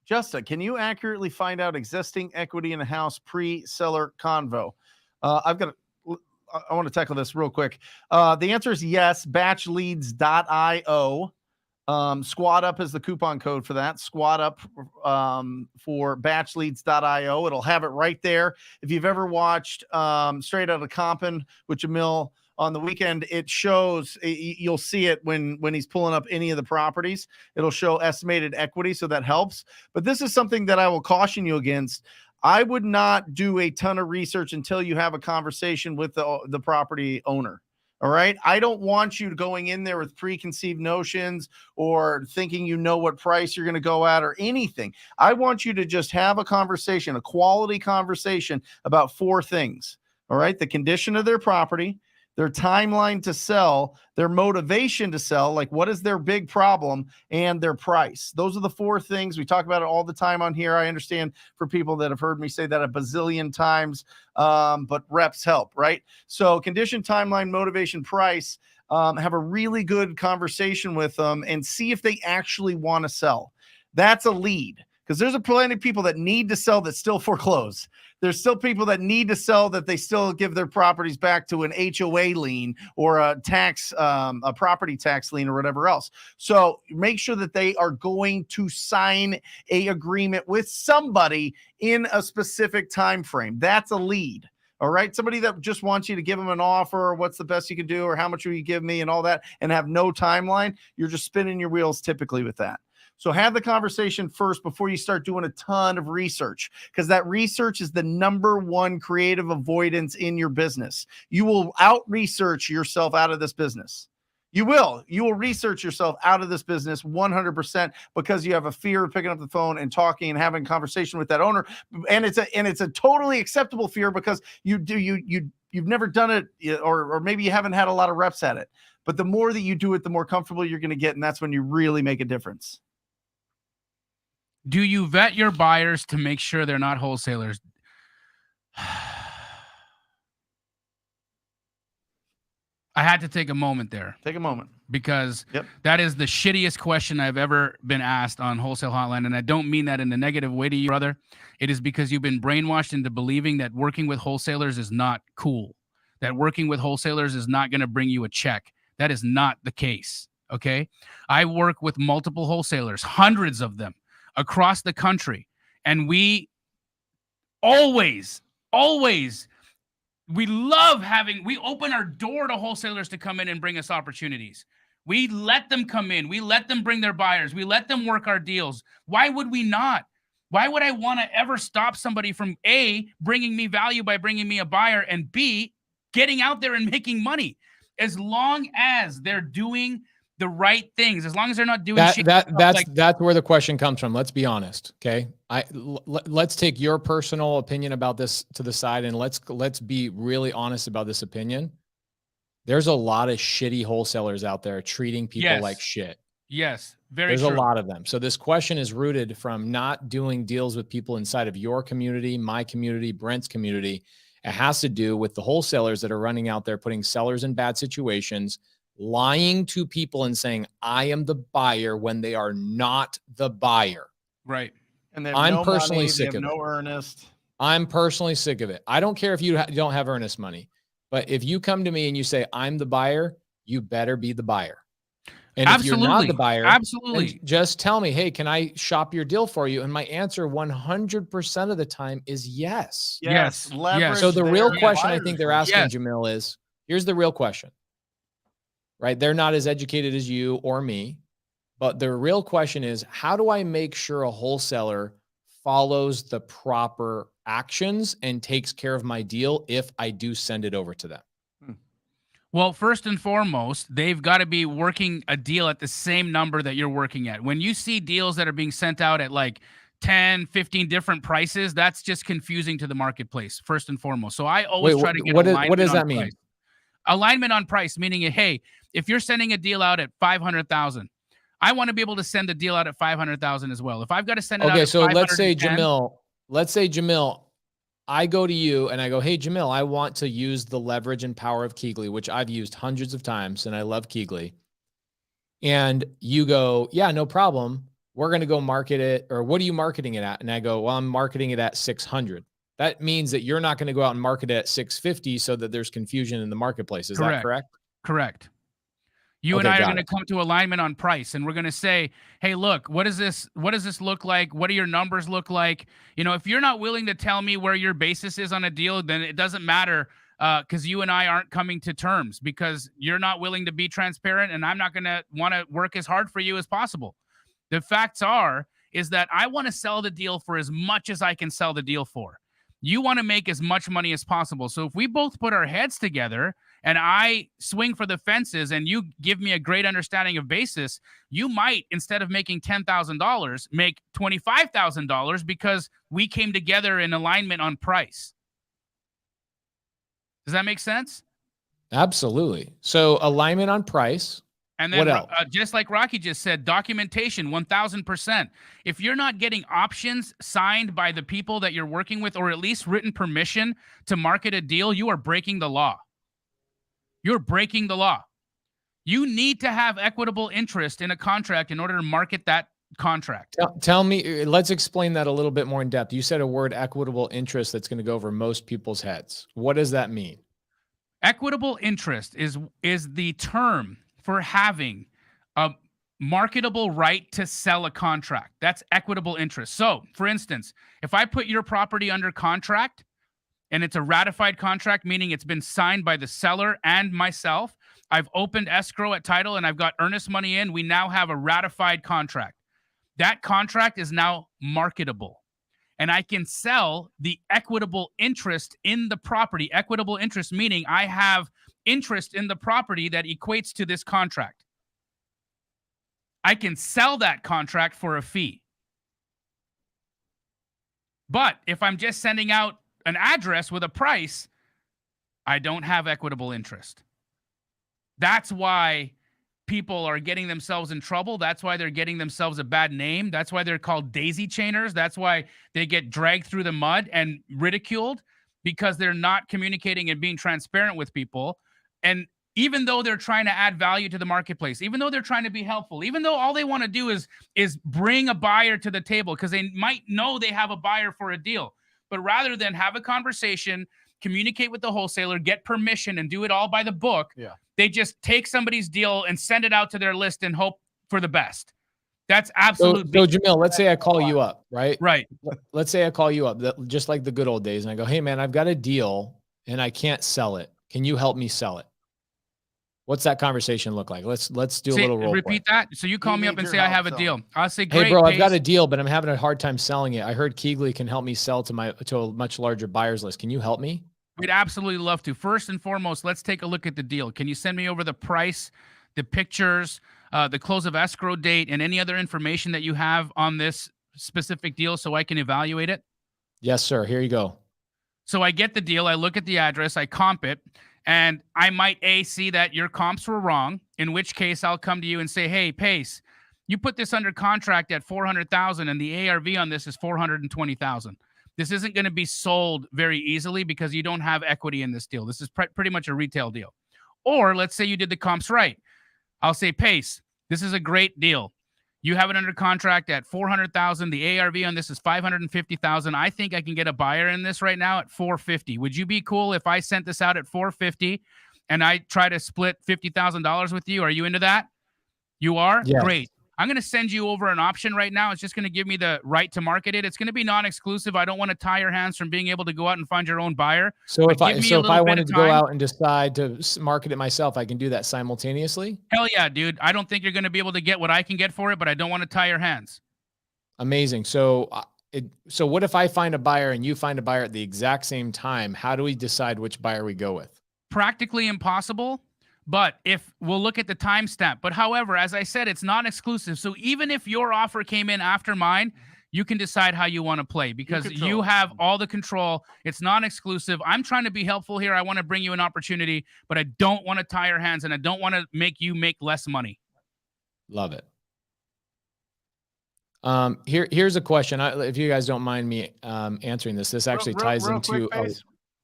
A: Justin, can you accurately find out existing equity in a house pre-seller convo? I want to tackle this real quick. The answer is yes. Batchleads.io. Squad Up is the coupon code for that. Squad Up for Batchleads.io. It'll have it right there. If you've ever watched Straight Outta Compton with Jamil on the weekend, it shows, you'll see it when he's pulling up any of the properties. It'll show estimated equity, so that helps. But this is something that I will caution you against. I would not do a ton of research until you have a conversation with the property owner. All right. I don't want you going in there with preconceived notions or thinking you know what price you're going to go at or anything. I want you to just have a conversation, a quality conversation about 4 things. All right. The condition of their property, their timeline to sell, their motivation to sell, like what is their big problem, and their price. Those are the 4 things. We talk about it all the time on here. I understand for people that have heard me say that a bazillion times, but reps help, right? So condition, timeline, motivation, price, have a really good conversation with them and see if they actually want to sell. That's a lead. Because there's plenty of people that need to sell that still foreclose. There's still people that need to sell that they still give their properties back to an HOA lien or a property tax lien or whatever else. So make sure that they are going to sign a agreement with somebody in a specific time frame. That's a lead. All right. Somebody that just wants you to give them an offer, or what's the best you can do, or how much will you give me and all that, and have no timeline. You're just spinning your wheels typically with that. So have the conversation first before you start doing a ton of research, because that research is the number one creative avoidance in your business. You will out-research yourself out of this business. You will research yourself out of this business 100% because you have a fear of picking up the phone and talking and having a conversation with that owner. And it's a totally acceptable fear because you've never done it, or maybe you haven't had a lot of reps at it. But the more that you do it, the more comfortable you're going to get. And that's when you really make a difference.
B: Do you vet your buyers to make sure they're not wholesalers? I had to take a moment there.
A: Take a moment.
B: Because that is the shittiest question I've ever been asked on Wholesale Hotline. And I don't mean that in a negative way to you, brother. It is because you've been brainwashed into believing that working with wholesalers is not cool. that working with wholesalers is not going to bring you a check. That is not the case. Okay. I work with multiple wholesalers, hundreds of them across the country. And we always, we open our door to wholesalers to come in and bring us opportunities. We let them come in. We let them bring their buyers. We let them work our deals. Why would we not? Why would I want to ever stop somebody from A, bringing me value by bringing me a buyer, and B, getting out there and making money? As long as they're doing the right things, as long as they're not doing
E: that's where the question comes from. Let's be honest. Okay. Let's take your personal opinion about this to the side, and let's be really honest about this opinion. There's a lot of shitty wholesalers out there treating people like shit.
B: Yes.
E: There's a lot of them. So this question is rooted from not doing deals with people inside of your community, my community, Brent's community. It has to do with the wholesalers that are running out there, putting sellers in bad situations, lying to people and saying, I am the buyer when they are not the buyer.
B: Right.
A: And
E: I'm personally sick of it.
A: No earnest.
E: I'm personally sick of it. I don't care if you don't have earnest money, but if you come to me and you say, I'm the buyer, you better be the buyer. And if you're not the buyer, just tell me, hey, can I shop your deal for you? And my answer 100% of the time is yes.
B: Yes.
E: So the real question I think they're asking, Jamil, is here's the real question, right? They're not as educated as you or me, but the real question is, how do I make sure a wholesaler follows the proper actions and takes care of my deal if I do send it over to them?
B: Well, first and foremost, they've got to be working a deal at the same number that you're working at. When you see deals that are being sent out at like 10, 15 different prices, that's just confusing to the marketplace, first and foremost. So I always try to get alignment.
E: What does that
B: on
E: mean?
B: price. Alignment on price, meaning, hey, if you're sending a deal out at 500,000, I want to be able to send a deal out at 500,000 as well. If I've got to send it out at 510,
E: let's say Jamil, I go to you and I go, hey, Jamil, I want to use the leverage and power of Keegly, which I've used hundreds of times, and I love Keegly. And you go, yeah, no problem. We're going to go market it. Or what are you marketing it at? And I go, well, I'm marketing it at 600. That means that you're not going to go out and market it at 650 so that there's confusion in the marketplace. Is that correct?
B: Correct. You and I are going to come to alignment on price, and we're going to say, hey, look, what does this look like? What do your numbers look like? You know, if you're not willing to tell me where your basis is on a deal, then it doesn't matter, because you and I aren't coming to terms because you're not willing to be transparent, and I'm not going to want to work as hard for you as possible. The facts is that I want to sell the deal for as much as I can sell the deal for. You want to make as much money as possible. So if we both put our heads together and I swing for the fences and you give me a great understanding of basis, you might, instead of making $10,000, make $25,000 because we came together in alignment on price. Does that make sense?
E: Absolutely. So alignment on price.
B: And then just like Rocky just said, documentation, 1000%. If you're not getting options signed by the people that you're working with, or at least written permission to market a deal, you are breaking the law. You're breaking the law. You need to have equitable interest in a contract in order to market that contract.
E: Tell me, let's explain that a little bit more in depth. You said a word, equitable interest, that's going to go over most people's heads. What does that mean?
B: Equitable interest is the term for having a marketable right to sell a contract. That's equitable interest. So, for instance, if I put your property under contract and it's a ratified contract, meaning it's been signed by the seller and myself, I've opened escrow at title and I've got earnest money in, we now have a ratified contract. That contract is now marketable. And I can sell the equitable interest in the property. Equitable interest meaning I have interest in the property that equates to this contract. I can sell that contract for a fee. But if I'm just sending out an address with a price, I don't have equitable interest. That's why people are getting themselves in trouble. That's why they're getting themselves a bad name. That's why they're called daisy chainers. That's why they get dragged through the mud and ridiculed, because they're not communicating and being transparent with people. And even though they're trying to add value to the marketplace, even though they're trying to be helpful, even though all they want to do is bring a buyer to the table because they might know they have a buyer for a deal, but rather than have a conversation communicate with the wholesaler, get permission, and do it all by the book.
A: Yeah.
B: They just take somebody's deal and send it out to their list and hope for the best. That's absolute.
E: So Jamil, let's say I call you up, right?
B: Right.
E: Let's say I call you up, just like the good old days, and I go, hey man, I've got a deal and I can't sell it. Can you help me sell it? What's that conversation look like? Let's do a little role
B: repeat
E: play.
B: that. So you call
A: We
B: me up
A: need
B: and
A: your
B: say, I
A: help
B: have a deal.
A: selling.
B: I'll say, great.
E: Hey bro, I've got
B: Pace.
E: a deal, but I'm having a hard time selling it. I heard Keegley can help me sell to a much larger buyers list. Can you help me?
B: We'd absolutely love to. First and foremost, let's take a look at the deal. Can you send me over the price, the pictures, the close of escrow date, and any other information that you have on this specific deal so I can evaluate it?
E: Yes, sir. Here you go.
B: So I get the deal, I look at the address, I comp it, and I might see that your comps were wrong, in which case I'll come to you and say, hey, Pace, you put this under contract at $400,000 and the ARV on this is $420,000. This isn't going to be sold very easily because you don't have equity in this deal. This is pretty much a retail deal. Or let's say you did the comps right. I'll say, Pace, this is a great deal. You have it under contract at $400,000. The ARV on this is $550,000. I think I can get a buyer in this right now at $450,000. Would you be cool if I sent this out at $450,000 and I try to split $50,000 with you? Are you into that? You are?
E: Yes.
B: Great. I'm going to send you over an option right now. It's just going to give me the right to market it. It's going to be non-exclusive. I don't want to tie your hands from being able to go out and find your own buyer.
E: So if I wanted to go
B: time.
E: out and decide to market it myself, I can do that simultaneously?
B: Hell yeah, dude. I don't think you're going to be able to get what I can get for it, but I don't want to tie your hands.
E: Amazing. So so what if I find a buyer and you find a buyer at the exact same time? How do we decide which buyer we go with?
B: Practically impossible. But if we'll look at the timestamp, but however, as I said, it's not exclusive. So even if your offer came in after mine, you can decide how you want to play because you have all the control. It's non-exclusive. I'm trying to be helpful here. I want to bring you an opportunity, but I don't want to tie your hands and I don't want to make you make less money.
E: Love it. Here's a question. If you guys don't mind me answering this, actually ties into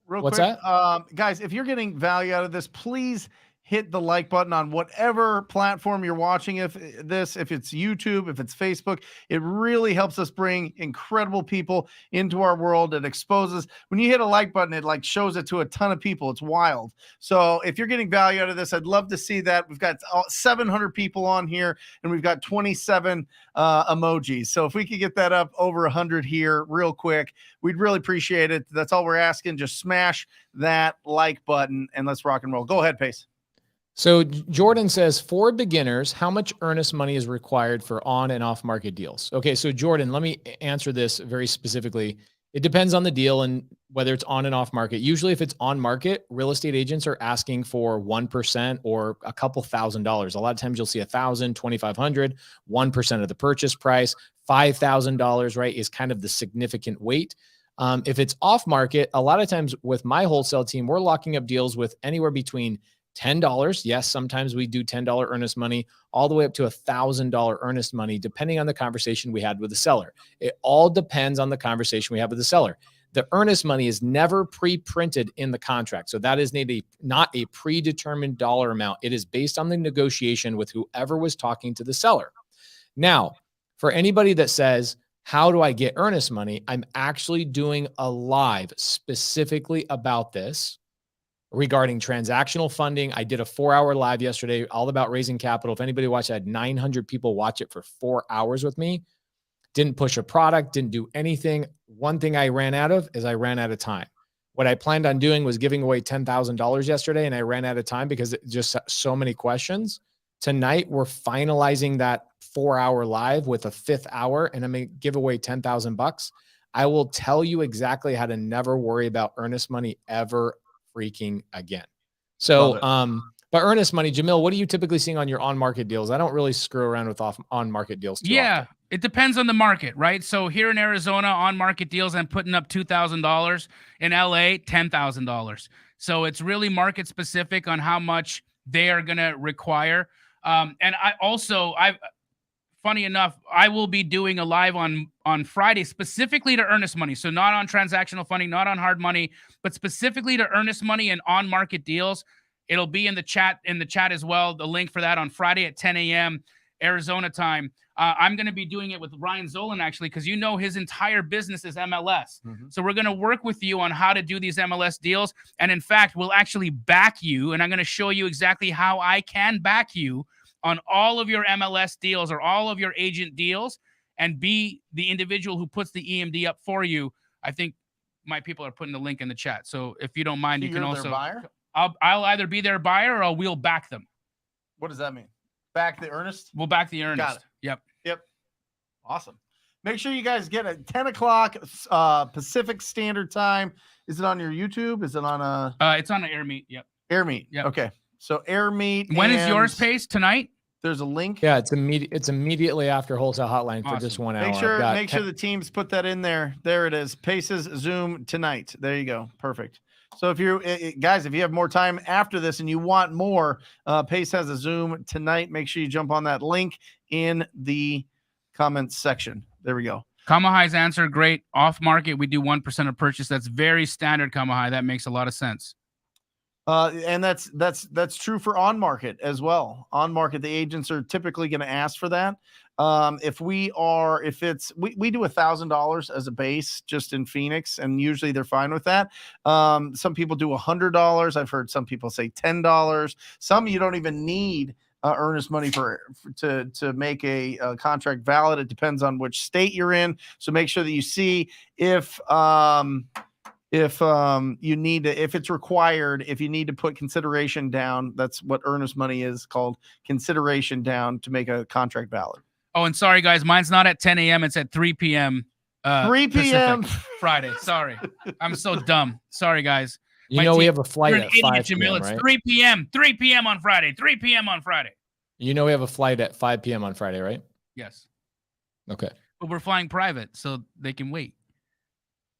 E: what's that?
A: Guys, if you're getting value out of this, please hit the like button on whatever platform you're watching. If it's YouTube, if it's Facebook, it really helps us bring incredible people into our world. It exposes. When you hit a like button, it like shows it to a ton of people. It's wild. So if you're getting value out of this, I'd love to see that. We've got 700 people on here and we've got 27 emojis. So if we could get that up over 100 here real quick, we'd really appreciate it. That's all we're asking. Just smash that like button and let's rock and roll. Go ahead, Pace.
E: So Jordan says, for beginners, how much earnest money is required for on and off market deals? Okay, so Jordan, let me answer this very specifically. It depends on the deal and whether it's on and off market. Usually if it's on market, real estate agents are asking for 1% or a couple $1,000s. A lot of times you'll see $1,000, $2,500, 1% of the purchase price, $5,000, right, is kind of the significant weight. If it's off market, a lot of times with my wholesale team, we're locking up deals with anywhere between $10. Yes, sometimes we do $10 earnest money, all the way up to $1,000 earnest money, depending on the conversation we had with the seller. It all depends on the conversation we have with the seller. The earnest money is never pre-printed in the contract. So that is not a predetermined dollar amount. It is based on the negotiation with whoever was talking to the seller. Now, for anybody that says, how do I get earnest money? I'm actually doing a live specifically about this regarding transactional funding. I did a 4-hour live yesterday, all about raising capital. If anybody watched, I had 900 people watch it for 4 hours with me. Didn't push a product, didn't do anything. One thing I ran out of is I ran out of time. What I planned on doing was giving away $10,000 yesterday, and I ran out of time because it just so many questions. Tonight, we're finalizing that 4-hour live with a 5th hour, and I'm going to give away $10,000. I will tell you exactly how to never worry about earnest money ever freaking again. So, but earnest money, Jamil, what are you typically seeing on your on-market deals? I don't really screw around with on-market deals too often.
B: It depends on the market, right? So here in Arizona, on-market deals, I'm putting up $2,000. In LA, $10,000. So it's really market specific on how much they are going to require. And funny enough, I will be doing a live on Friday specifically to earnest money. So not on transactional funding, not on hard money, but specifically to earnest money and on-market deals. It'll be in the chat as well. The link for that on Friday at 10 a.m. Arizona time. I'm going to be doing it with Ryan Zolan, actually, because you know his entire business is MLS. So we're going to work with you on how to do these MLS deals. And in fact, we'll actually back you. And I'm going to show you exactly how I can back you on all of your MLS deals or all of your agent deals and be the individual who puts the EMD up for you. I think my people are putting the link in the chat. So if you don't mind,
A: So
B: you can
A: you're
B: also,
A: their buyer?
B: I'll either be their buyer or we'll back them.
A: What does that mean? Back the earnest?
B: We'll back the earnest.
A: Got it.
B: Yep.
A: Awesome. Make sure you guys get it 10 o'clock Pacific Standard Time. Is it on your YouTube? Is it on
B: It's on the Air Meet. Yep.
A: Air Meet?
B: Yep.
A: Okay. So Air Meet.
B: When is yours, Pace? Tonight?
A: There's a link.
E: Yeah, it's immediately after Wholesale Hotline for just 1 hour.
A: Make sure the teams put that in there. There it is. Pace's Zoom tonight. There you go. Perfect. So if you guys, if you have more time after this and you want more, Pace has a Zoom tonight. Make sure you jump on that link in the comments section. There we go.
B: Kamahai's answer, great. Off market, we do 1% of purchase. That's very standard, Kamahai. That makes a lot of sense.
A: And that's true for on market as well. On market, the agents are typically going to ask for that. If we do $1,000 as a base just in Phoenix, and usually they're fine with that. Some people do $100. I've heard some people say $10. Some you don't even need earnest money to make a contract valid. It depends on which state you're in. So make sure that you see if it's required, if you need to put consideration down. That's what earnest money is called, consideration down to make a contract valid.
B: Oh, and sorry guys, mine's not at 10 a.m. It's at 3 p.m.
A: 3 p.m.
B: Friday. Sorry, I'm so dumb. Sorry guys.
E: We have a flight at 5
B: p.m.
E: p.m.
B: It's
E: right?
B: 3 p.m. 3 p.m. on Friday. 3 p.m. on Friday.
E: We have a flight at 5 p.m. on Friday, right?
B: Yes.
E: Okay.
B: But we're flying private, so they can wait.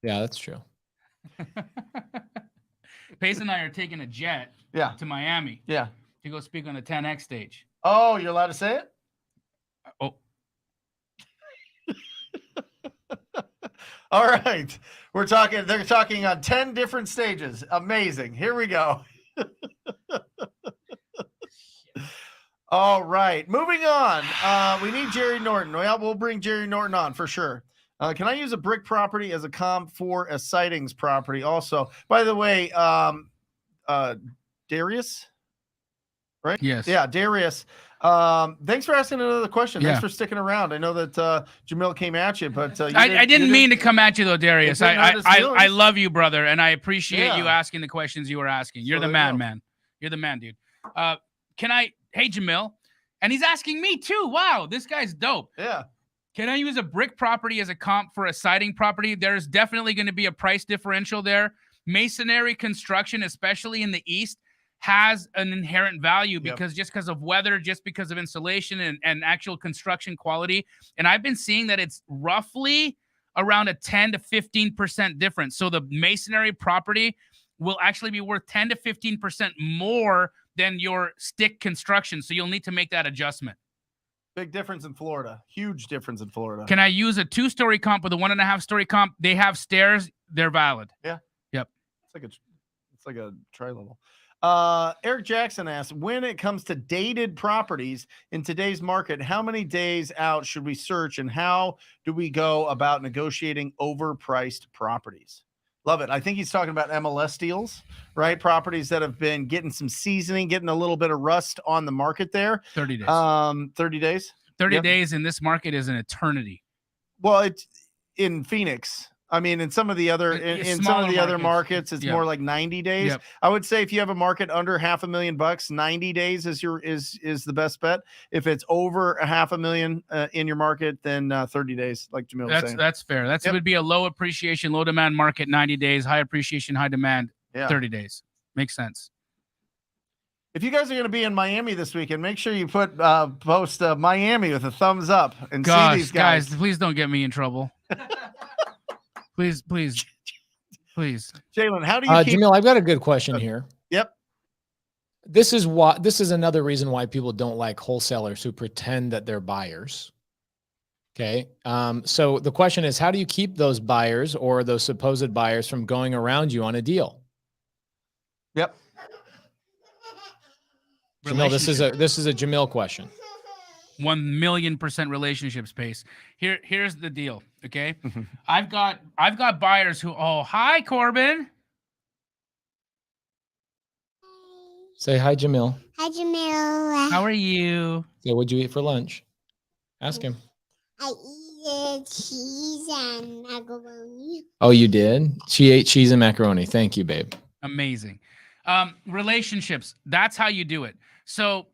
E: Yeah, that's true.
B: Pace and I are taking a jet to Miami
A: to
B: go speak on the 10X stage.
A: Oh, you're allowed to say it?
B: Oh.
A: All right. They're talking on 10 different stages. Amazing. Here we go. All right. Moving on. We need Jerry Norton. Well, we'll bring Jerry Norton on for sure. Can I use a brick property as a comp for a sightings property also? By the way, Darius, right?
B: Yes.
A: Yeah, Darius. Thanks for asking another question.
B: Yeah.
A: Thanks for sticking around. I know that Jamil came at you, but
B: I didn't mean to come at you though, Darius. I love you, brother, and I appreciate you asking the questions you were asking. You're the man, man. You're the man, dude. Hey, Jamil, and he's asking me too. Wow, this guy's dope.
A: Yeah.
B: Can I use a brick property as a comp for a siding property? There's definitely going to be a price differential there. Masonry construction, especially in the East, has an inherent value because just because of weather, just because of insulation and actual construction quality. And I've been seeing that it's roughly around a 10 to 15% difference. So the masonry property will actually be worth 10 to 15% more than your stick construction. So you'll need to make that adjustment.
A: Big difference in Florida. Huge difference in Florida.
B: Can I use a 2-story comp with a 1.5-story comp? They have stairs. They're valid.
A: Yeah.
B: Yep.
A: It's like a tri-level. Eric Jackson asks, when it comes to dated properties in today's market, how many days out should we search and how do we go about negotiating overpriced properties? Love it. I think he's talking about MLS deals, right? Properties that have been getting some seasoning, getting a little bit of rust on the market there.
B: 30 days.
A: 30 days.
B: 30 days in this market is an eternity.
A: Well, it's in Phoenix. I mean, in some of the other other markets, it's more like 90 days.
B: Yep.
A: I would say if you have a market under $500,000, 90 days is the best bet. If it's over $500,000 in your market, then 30 days, like Jamil was saying.
B: That's fair. It would be a low appreciation, low demand market, 90 days, high appreciation, high demand, 30 days. Makes sense.
A: If you guys are going to be in Miami this weekend, make sure you post Miami with a thumbs up and see these guys.
B: Please don't get me in trouble. Please.
A: Jalen, how do you
E: Jamil, I've got a good question here.
A: Yep.
E: This is another reason why people don't like wholesalers who pretend that they're buyers. Okay. So the question is, how do you keep those buyers or those supposed buyers from going around you on a deal?
A: Yep.
E: Jamil, this is a Jamil question.
B: 1,000,000% relationship space. Here's the deal. Okay. I've got buyers who, oh, hi, Corbin.
E: Say hi, Jamil.
G: Hi, Jamila.
B: How are you?
E: Say, what'd you eat for lunch? Ask him.
G: I eat cheese and macaroni.
E: Oh, you did? She ate cheese and macaroni. Thank you, babe.
B: Amazing. Relationships. That's how you do it. So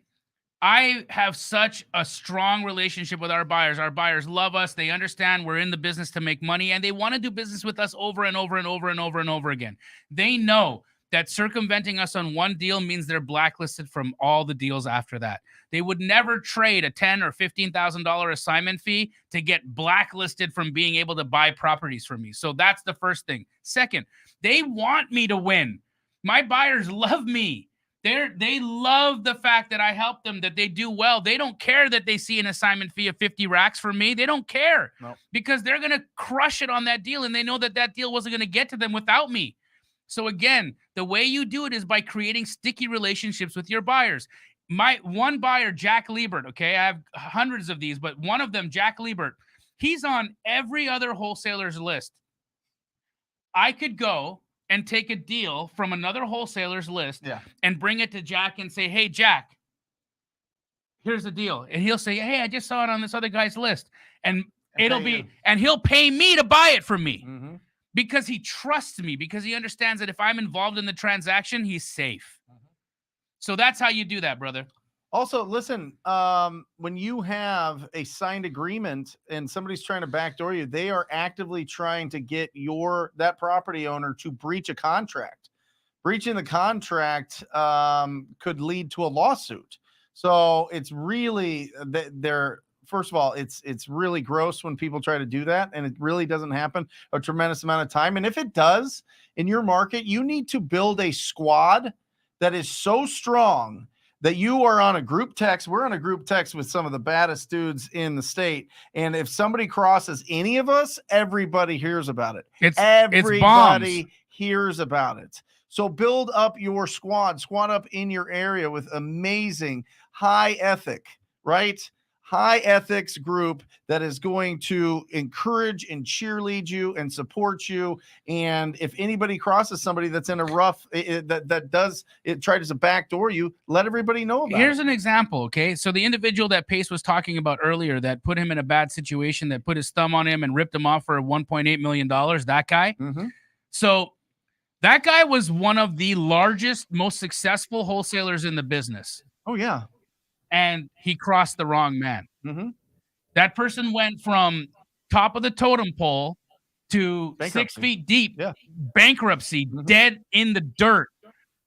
B: I have such a strong relationship with our buyers. Our buyers love us. They understand we're in the business to make money, and they want to do business with us over and over and over and over and over again. They know that circumventing us on one deal means they're blacklisted from all the deals after that. They would never trade a $10,000 or $15,000 assignment fee to get blacklisted from being able to buy properties from me. So that's the first thing. Second, they want me to win. My buyers love me. They love the fact that I help them, that they do well. They don't care that they see an assignment fee of 50 racks from me. They don't care because they're going to crush it on that deal, and they know that that deal wasn't going to get to them without me. So again, the way you do it is by creating sticky relationships with your buyers. My one buyer, Jack Liebert, okay, I have hundreds of these, but one of them, Jack Liebert, he's on every other wholesaler's list. I could go and take a deal from another wholesaler's list and bring it to Jack and say, hey, Jack, here's the deal. And he'll say, hey, I just saw it on this other guy's list. And he'll pay me to buy it from me.
A: Mm-hmm.
B: Because he trusts me, because he understands that if I'm involved in the transaction, he's safe. So that's how you do that, brother.
A: Also, listen, when you have a signed agreement and somebody's trying to backdoor you, they are actively trying to get that property owner to breach a contract. Breaching the contract could lead to a lawsuit. So it's really first of all, it's really gross when people try to do that, and it really doesn't happen a tremendous amount of time. And if it does in your market, you need to build a squad that is so strong that you are on a group text. We're on a group text with some of the baddest dudes in the state. And if somebody crosses any of us, everybody hears about it. Everybody hears about it. So build up your squad up in your area with amazing high ethic, right? High ethics group that is going to encourage and cheerlead you and support you. And if anybody crosses somebody that's in a rough tries to backdoor you, let everybody know about it.
B: Here's an example, okay? So the individual that Pace was talking about earlier that put him in a bad situation, that put his thumb on him and ripped him off for $1.8 million, that guy.
A: Mm-hmm.
B: So that guy was one of the largest, most successful wholesalers in the business.
A: Oh, yeah.
B: And he crossed the wrong man.
A: Mm-hmm.
B: That person went from top of the totem pole to bankruptcy. 6 feet deep, bankruptcy, dead in the dirt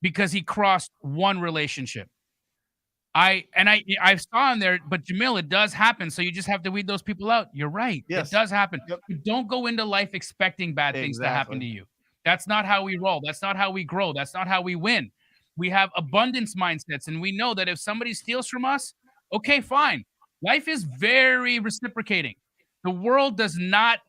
B: because he crossed one relationship. I saw him there, but Jamil, it does happen. So you just have to weed those people out. You're right. Yes. It does happen. Yep. You don't go into life expecting bad things to happen to you. That's not how we roll. That's not how we grow. That's not how we win. We have abundance mindsets, and we know that if somebody steals from us, okay, fine. Life is very reciprocating. The world does not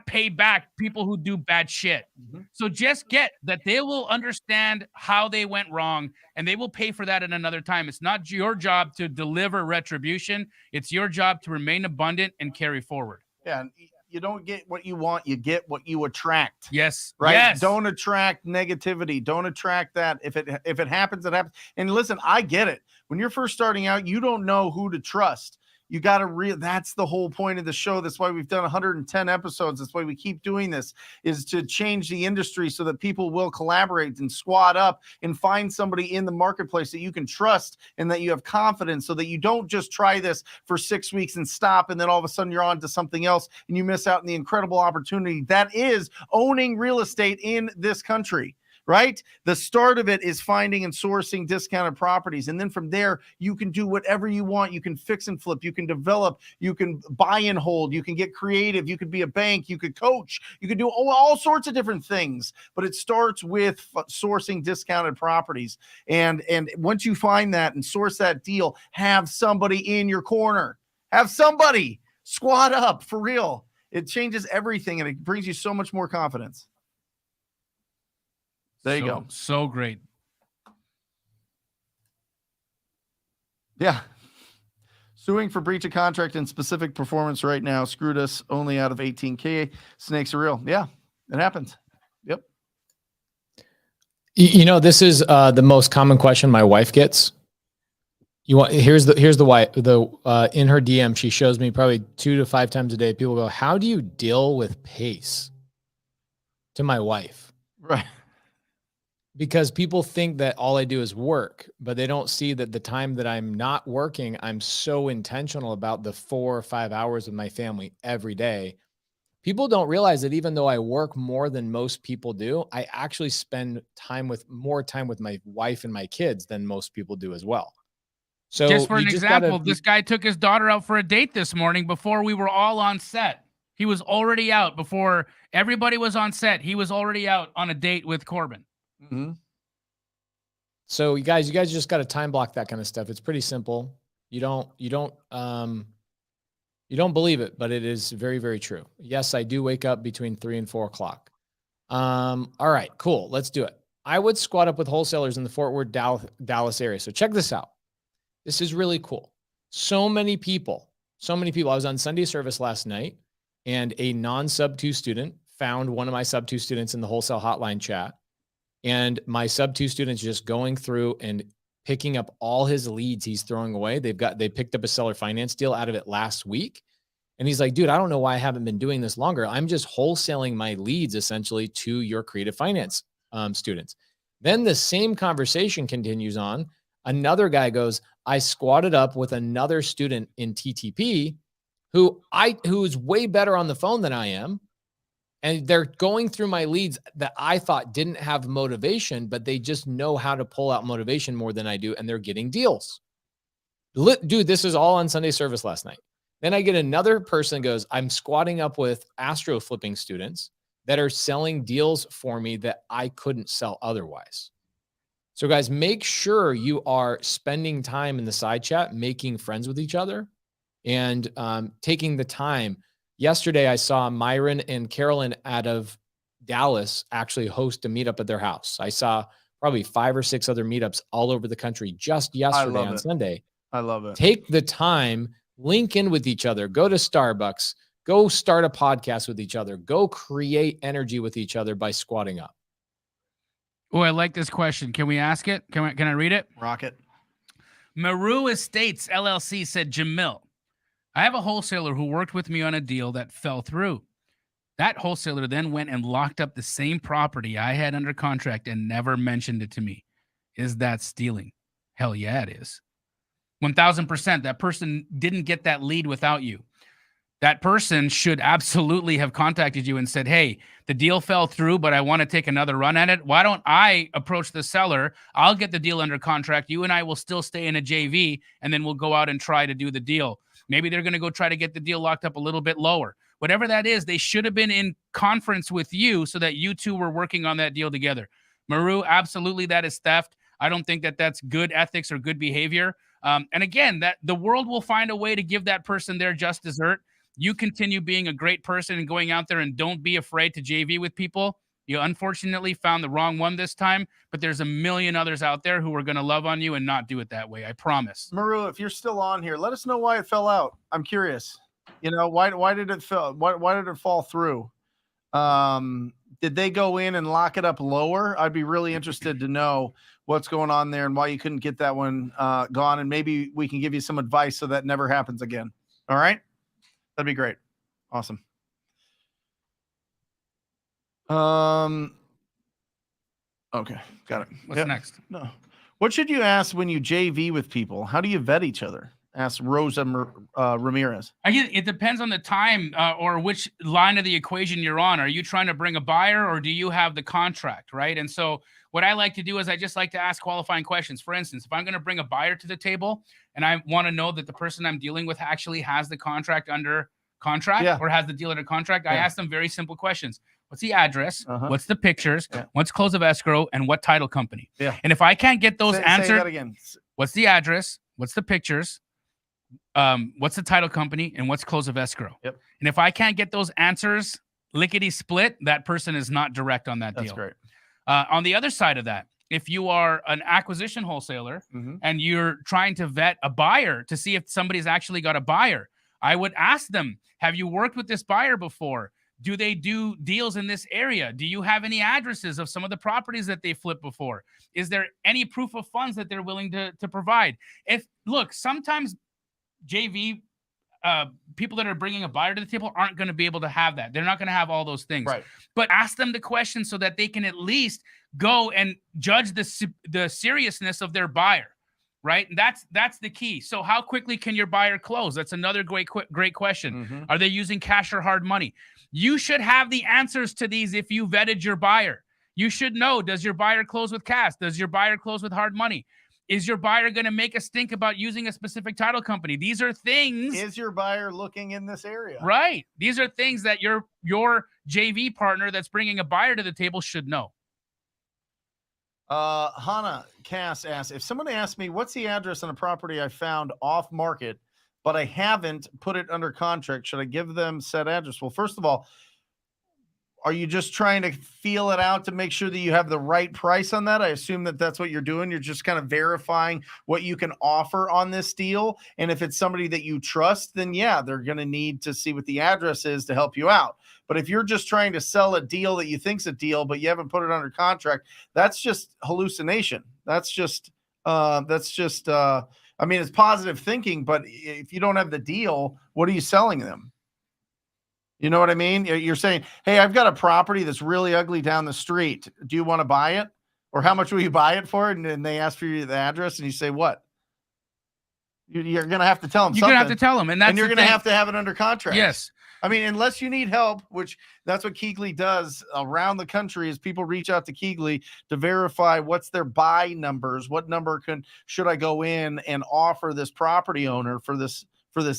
B: pay back people who do bad shit. Mm-hmm. So just get that they will understand how they went wrong, and they will pay for that at another time. It's not your job to deliver retribution. It's your job to remain abundant and carry forward.
A: Yeah. You don't get what you want, you get what you attract.
B: Yes.
A: Right.
B: Yes.
A: Don't attract negativity. Don't attract that. If it happens, it happens. And listen, I get it. When you're first starting out, you don't know who to trust. You got to that's the whole point of the show. That's why we've done 110 episodes. That's why we keep doing this, is to change the industry so that people will collaborate and squad up and find somebody in the marketplace that you can trust and that you have confidence, so that you don't just try this for 6 weeks and stop, and then all of a sudden you're on to something else and you miss out on the incredible opportunity that is owning real estate in this country. Right? The start of it is finding and sourcing discounted properties. And then from there, you can do whatever you want. You can fix and flip. You can develop. You can buy and hold. You can get creative. You could be a bank. You could coach. You could do all sorts of different things. But it starts with sourcing discounted properties. And once you find that and source that deal, have somebody in your corner. Have somebody squad up for real. It changes everything, and it brings you so much more confidence. There you go.
B: So great.
A: Yeah. Suing for breach of contract and specific performance right now screwed us only out of 18K. Snakes are real. Yeah, it happens. Yep.
E: You know, this is the most common question my wife gets. Here's the why. In her DM, she shows me probably 2 to 5 times a day. People go, "How do you deal with pace?" To my wife.
A: Right.
E: Because people think that all I do is work, but they don't see that the time that I'm not working, I'm so intentional about the 4 or 5 hours with my family every day. People don't realize that even though I work more than most people do, I actually spend more time with my wife and my kids than most people do as well. So
B: just for an example,
E: gotta,
B: this guy took his daughter out for a date this morning before we were all on set. He was already out before everybody was on set. He was already out on a date with Corbin.
A: Mm-hmm.
E: So you guys just got to time block that kind of stuff. It's pretty simple. You don't believe it, but it is very, very true. Yes, I do wake up between 3 and 4 o'clock. All right, cool. Let's do it. I would squat up with wholesalers in the Fort Worth, Dallas area. So check this out. This is really cool. So many people. I was on Sunday service last night, and a non-sub 2 student found one of my sub 2 students in the Wholesale Hotline chat. And my sub 2 students just going through and picking up all his leads he's throwing away. They picked up a seller finance deal out of it last week. And he's like, dude, I don't know why I haven't been doing this longer. I'm just wholesaling my leads essentially to your creative finance students. Then the same conversation continues on. Another guy goes, I squatted up with another student in TTP who's way better on the phone than I am. And they're going through my leads that I thought didn't have motivation, but they just know how to pull out motivation more than I do. And they're getting deals. Dude, this is all on Sunday service last night. Then I get another person that goes, I'm squatting up with astro flipping students that are selling deals for me that I couldn't sell otherwise. So guys, make sure you are spending time in the side chat, making friends with each other and taking the time. Yesterday, I saw Myron and Carolyn out of Dallas actually host a meetup at their house. I saw probably 5 or 6 other meetups all over the country just yesterday on Sunday.
A: I love it.
E: Take the time, link in with each other, go to Starbucks, go start a podcast with each other, go create energy with each other by squatting up.
B: Oh, I like this question. Can we ask it? Can I read it?
A: Rocket.
B: Maru Estates LLC said, Jamil, I have a wholesaler who worked with me on a deal that fell through. That wholesaler then went and locked up the same property I had under contract and never mentioned it to me. Is that stealing? Hell yeah, it is. 1,000%. That person didn't get that lead without you. That person should absolutely have contacted you and said, hey, the deal fell through, but I want to take another run at it. Why don't I approach the seller? I'll get the deal under contract. You and I will still stay in a JV, and then we'll go out and try to do the deal. Maybe they're going to go try to get the deal locked up a little bit lower. Whatever that is, they should have been in conference with you so that you two were working on that deal together. Maru, absolutely, that is theft. I don't think that that's good ethics or good behavior. And again, that the world will find a way to give that person their just dessert. You continue being a great person and going out there, and don't be afraid to JV with people. You unfortunately found the wrong one this time, but there's a million others out there who are going to love on you and not do it that way. I promise.
A: Maru, if you're still on here, let us know why it fell out. I'm curious. You know, why did it fall? Why did it fall through? Did they go in and lock it up lower? I'd be really interested to know what's going on there and why you couldn't get that one gone. And maybe we can give you some advice so that never happens again. All right. That'd be great. Awesome. Okay, got it.
B: What's next?
A: No. What should you ask when you JV with people? How do you vet each other? Asked Rosa Ramirez.
B: Again, it depends on the time or which line of the equation you're on. Are you trying to bring a buyer, or do you have the contract, right? And so what I like to do is I just like to ask qualifying questions. For instance, if I'm going to bring a buyer to the table and I want to know that the person I'm dealing with actually has the contract under contract or has the deal under contract, I ask them very simple questions. What's the address? What's the pictures? What's close of escrow? And what title company? And if I can't get those answered,
A: say that again.
B: What's the address? What's the pictures? What's the title company? And what's close of escrow? And if I can't get those answers lickety split, that person is not direct on that deal.
A: That's great.
B: On the other side of that, if you are an acquisition wholesaler
A: Mhm.
B: and you're trying to vet a buyer to see if somebody's actually got a buyer, I would ask them, have you worked with this buyer before? Do they do deals in this area? Do you have any addresses of some of the properties that they flipped before? Is there any proof of funds that they're willing to provide? Look, sometimes JV people that are bringing a buyer to the table aren't going to be able to have that. They're not going to have all those things.
A: Right.
B: But ask them the question so that they can at least go and judge the seriousness of their buyer. Right. And that's the key. So how quickly can your buyer close? That's another great question.
A: Mhm.
B: Are they using cash or hard money? You should have the answers to these if you vetted your buyer. You should know, does your buyer close with cash? Does your buyer close with hard money? Is your buyer going to make a stink about using a specific title company? These are things.
A: Is your buyer looking in this area?
B: Right. These are things that your JV partner that's bringing a buyer to the table should know.
A: Hannah Cass asks, if someone asked me what's the address on a property I found off market, but I haven't put it under contract, should I give them said address? Well, first of all, are you just trying to feel it out to make sure that you have the right price on that? I assume that that's what you're doing. You're just kind of verifying what you can offer on this deal. And if it's somebody that you trust, then yeah, they're going to need to see what the address is to help you out. But if you're just trying to sell a deal that you think's a deal, but you haven't put it under contract, that's just hallucination. That's just, I mean, it's positive thinking, but if you don't have the deal, what are you selling them? You know what I mean? You're saying, hey, I've got a property that's really ugly down the street. Do you want to buy it? Or how much will you buy it for? And then they ask for you the address and you say, what? You're going to have to tell them
B: You're
A: something.
B: going to have to tell them. And
A: you're going to have to have it under contract.
B: Yes.
A: I mean, unless you need help, which that's what Keegley does around the country, is people reach out to Keegley to verify what's their buy numbers. What number should I go in and offer this property owner for this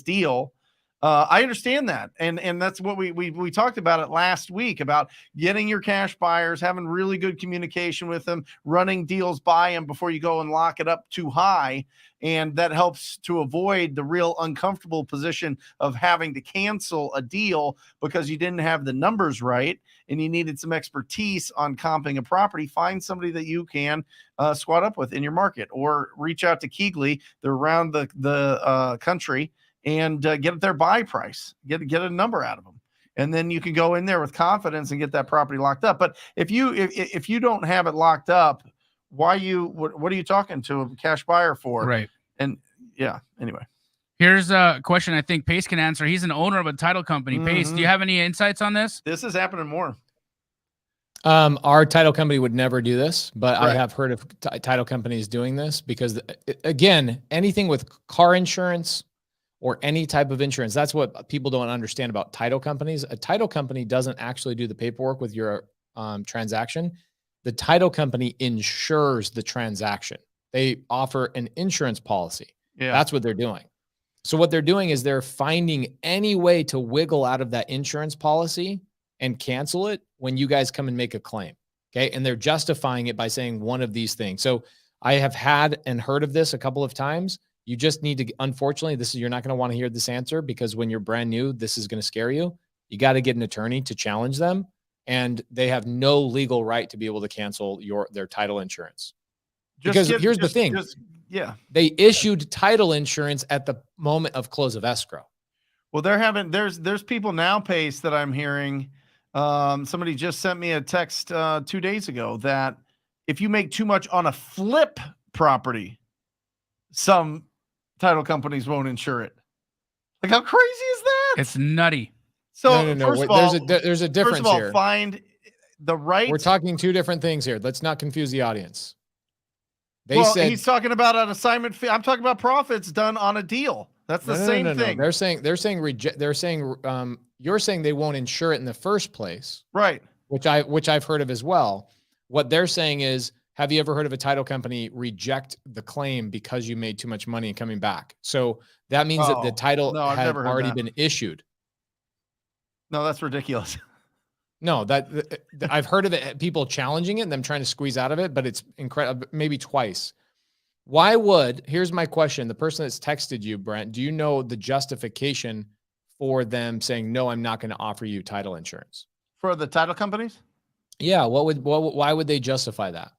A: deal? I understand that. And that's what we talked about it last week, about getting your cash buyers, having really good communication with them, running deals by them before you go and lock it up too high. And that helps to avoid the real uncomfortable position of having to cancel a deal because you didn't have the numbers right and you needed some expertise on comping a property. Find somebody that you can squat up with in your market, or reach out to Keegley. They're around the country, and get their buy price, get a number out of them. And then you can go in there with confidence and get that property locked up. But if you don't have it locked up, what are you talking to a cash buyer for?
B: Right.
A: And yeah, anyway.
B: Here's a question I think Pace can answer. He's an owner of a title company. Pace, do you have any insights on this?
A: This is happening more.
E: Our title company would never do this, but
A: Right.
E: I have heard of title companies doing this because, again, anything with car insurance or any type of insurance, that's what people don't understand about title companies. A title company doesn't actually do the paperwork with your transaction. The title company insures the transaction. They offer an insurance policy.
A: Yeah.
E: That's what they're doing. So what they're doing is they're finding any way to wiggle out of that insurance policy and cancel it when you guys come and make a claim. Okay. And they're justifying it by saying one of these things. So I have had and heard of this a couple of times. You just need to, unfortunately, you're not going to want to hear this answer, because when you're brand new, this is going to scare you. You got to get an attorney to challenge them, and they have no legal right to be able to cancel their title insurance. Because here's the thing. They issued title insurance at the moment of close of escrow.
A: Well, there's people now, Pace, that I'm hearing. Somebody just sent me a text 2 days ago that if you make too much on a flip property, some title companies won't insure it. Like, how crazy is that?
B: It's nutty.
A: So
E: No.
A: first of all,
E: there's a difference
A: first of all,
E: here.
A: find the right.
E: We're talking two different things here. Let's not confuse the audience.
A: He's talking about an assignment fee. I'm talking about profits done on a deal. That's the same thing.
E: They're saying you're saying they won't insure it in the first place,
A: right?
E: Which I've heard of as well. What they're saying is, have you ever heard of a title company reject the claim because you made too much money and coming back? So that means that the title had already been issued.
A: No, that's ridiculous.
E: No, I've heard of it, people challenging it and them trying to squeeze out of it, but it's incredible. Maybe twice. Here's my question. The person that's texted you, Brent, do you know the justification for them saying, no, I'm not going to offer you title insurance?
A: For the title companies?
E: Yeah. Why would they justify that?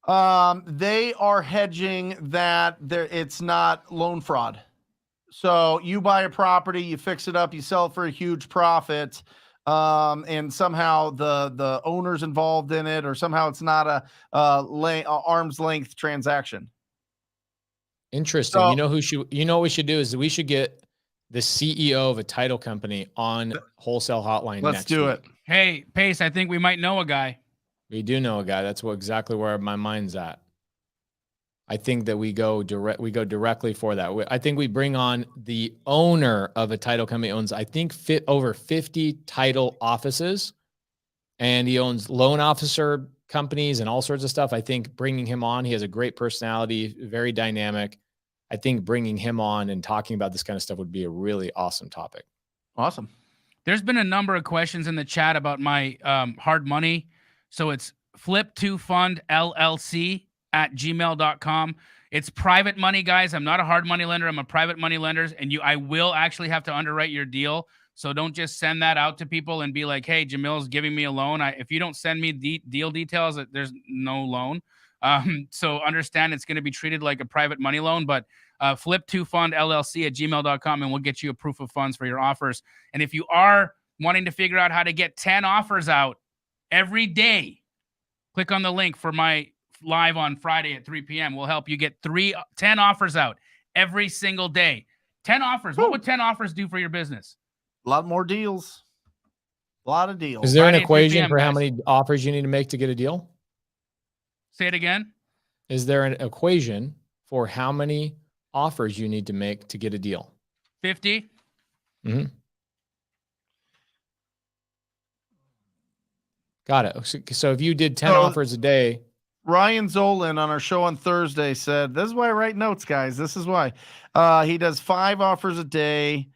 A: They are hedging that it's not loan fraud. So you buy a property, you fix it up, you sell it for a huge profit, and somehow the owner's involved in it, or somehow it's not a arm's length transaction.
E: Interesting.
A: So-
E: You know what we should do is we should get the CEO of a title company on Wholesale Hotline.
A: Let's
E: next
A: do
E: week.
A: it.
B: Hey, Pace, I think we might know a guy.
E: We do know a guy. That's exactly where my mind's at. I think that we go directly for that. I think we bring on the owner of a title company, owns, I think, over 50 title offices, and he owns loan officer companies and all sorts of stuff. I think bringing him on, he has a great personality, very dynamic. I think bringing him on and talking about this kind of stuff would be a really awesome topic.
A: Awesome.
B: There's been a number of questions in the chat about my hard money. So it's flip2fundllc@gmail.com. It's private money, guys. I'm not a hard money lender. I'm a private money lender, and I will actually have to underwrite your deal. So don't just send that out to people and be like, hey, Jamil's giving me a loan. If you don't send me deal details, there's no loan. So understand it's going to be treated like a private money loan, but flip2fundllc@gmail.com, and we'll get you a proof of funds for your offers. And if you are wanting to figure out how to get 10 offers out every day, click on the link for my live on Friday at 3 p.m. We'll help you get 10 offers out every single day. 10 offers. Woo. What would 10 offers do for your business?
A: A lot more deals. A lot of deals.
E: Is there an
B: Friday at 3
E: equation
B: p.m.,
E: for how
B: guys.
E: many offers you need to make to get a deal?
B: Say it again.
E: Is there an equation for how many offers you need to make to get a deal?
B: 50.
E: Mm-hmm. Got it. So if you did 10 offers a day.
A: Ryan Zolan on our show on Thursday said, this is why I write notes, guys. This is why. He does 5 offers a day.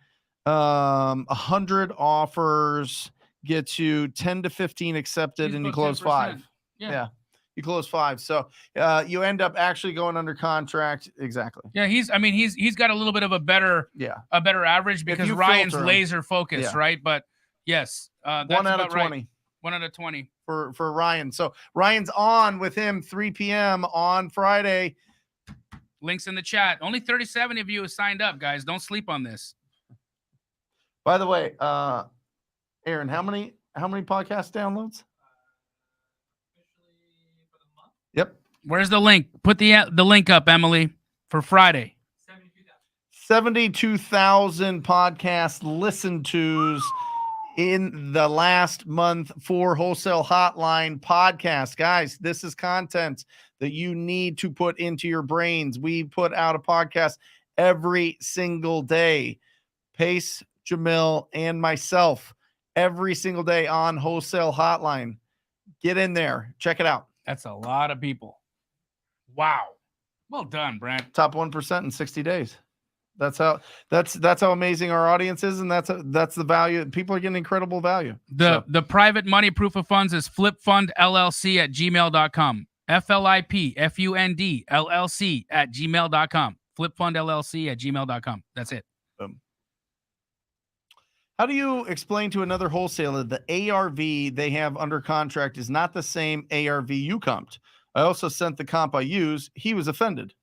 A: 100 offers gets you 10 to 15 accepted, and you close 5. Yeah. You close 5. So you end up actually going under contract. Exactly.
B: Yeah, he's got a little bit of a better average because Ryan's laser focused, right? But yes, that's
A: 1 out of 20.
B: Right. 1 out of 20
A: for Ryan. So Ryan's on with him 3 p.m. on Friday.
B: Links in the chat. Only 37 of you have signed up, guys. Don't sleep on this.
A: By the way, Aaron, how many podcast downloads? Yep.
B: Where's the link? Put the link up, Emily, for Friday.
A: 72,000 podcast listen tos in the last month for Wholesale Hotline podcast. Guys, this is content that you need to put into your brains. We put out a podcast every single day. Pace, Jamil, and myself every single day on Wholesale Hotline. Get in there. Check it out.
B: That's a lot of people. Wow. Well done, Brent.
A: Top 1% in 60 days. That's how amazing our audience is, and that's the value. People are getting incredible value.
B: The private money proof of funds is flipfundllc@gmail.com. FLIPFUNDLLC@gmail.com. Flipfundllc@gmail.com. That's it.
A: Boom. How do you explain to another wholesaler the ARV they have under contract is not the same ARV you comped? I also sent the comp I use. He was offended.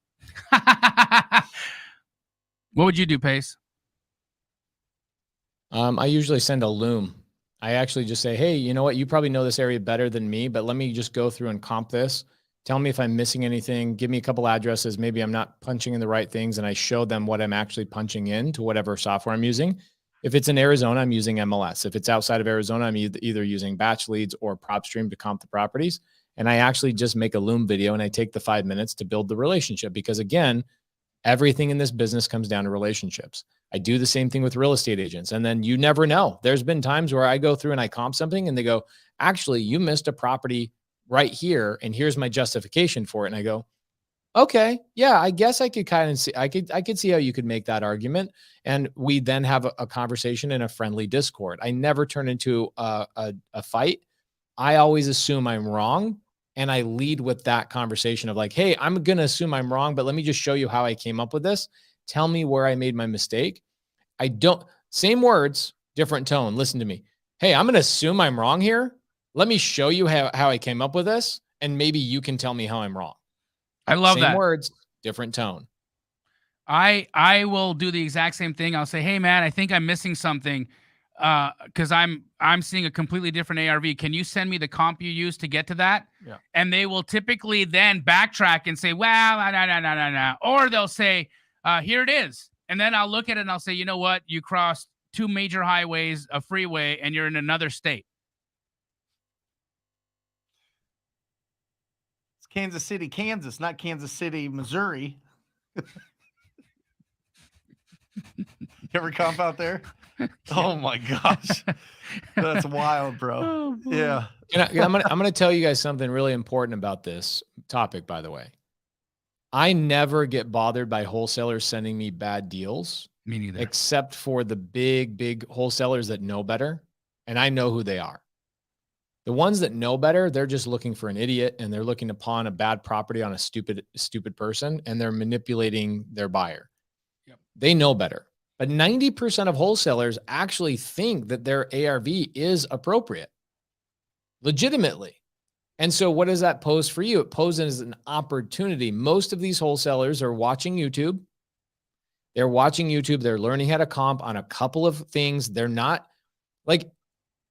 B: What would you do, Pace?
E: I usually send a loom. I actually just say, hey, you know what? You probably know this area better than me, but let me just go through and comp this. Tell me if I'm missing anything. Give me a couple addresses. Maybe I'm not punching in the right things, and I show them what I'm actually punching in to whatever software I'm using. If it's in Arizona, I'm using MLS. If it's outside of Arizona, I'm either using batch leads or PropStream to comp the properties. And I actually just make a loom video, and I take the 5 minutes to build the relationship, because again, everything in this business comes down to relationships. I do the same thing with real estate agents. And then you never know. There's been times where I go through and I comp something and they go, actually, you missed a property right here, and here's my justification for it. And I go, okay, yeah, I guess I could kind of see, I could see how you could make that argument. And we then have a conversation in a friendly Discord. I never turn into a fight. I always assume I'm wrong. And I lead with that conversation of like, hey, I'm going to assume I'm wrong, but let me just show you how I came up with this. Tell me where I made my mistake. Same words, different tone. Listen to me. Hey, I'm going to assume I'm wrong here. Let me show you how I came up with this. And maybe you can tell me how I'm wrong.
B: I love
E: Same
B: that.
E: words, different tone.
B: I will do the exact same thing. I'll say, hey man, I think I'm missing something. Because I'm seeing a completely different ARV. Can you send me the comp you used to get to that?
A: Yeah.
B: And they will typically then backtrack and say, well, no. Or they'll say, here it is. And then I'll look at it and I'll say, you know what? You crossed 2 major highways, a freeway, and you're in another state.
A: It's Kansas City, Kansas, not Kansas City, Missouri. You ever comp out there? Oh my gosh. That's wild, bro. Yeah.
E: And I'm gonna tell you guys something really important about this topic, by the way. I never get bothered by wholesalers sending me bad deals,
B: Me neither.
E: except for the big wholesalers that know better, and I know who they are. The ones that know better, they're just looking for an idiot, and they're looking to pawn a bad property on a stupid person, and they're manipulating their buyer.
B: Yep.
E: They know better. But 90% of wholesalers actually think that their ARV is appropriate, legitimately. And so what does that pose for you? It poses an opportunity. Most of these wholesalers are watching YouTube. They're watching YouTube. They're learning how to comp on a couple of things. They're not like,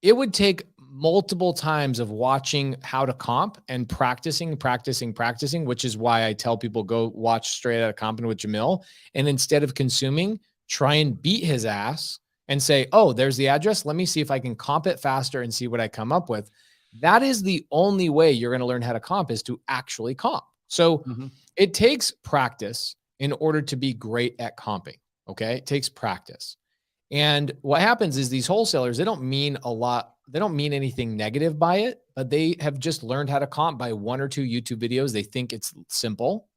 E: it would take multiple times of watching how to comp and practicing, which is why I tell people go watch Straight Outta Comping with Jamil. And instead of consuming, try and beat his ass and say, oh, there's the address. Let me see if I can comp it faster and see what I come up with. That is the only way you're going to learn how to comp, is to actually comp. So it takes practice in order to be great at comping. Okay. It takes practice. And what happens is these wholesalers, they don't mean a lot. They don't mean anything negative by it, but they have just learned how to comp by 1 or 2 YouTube videos. They think it's simple.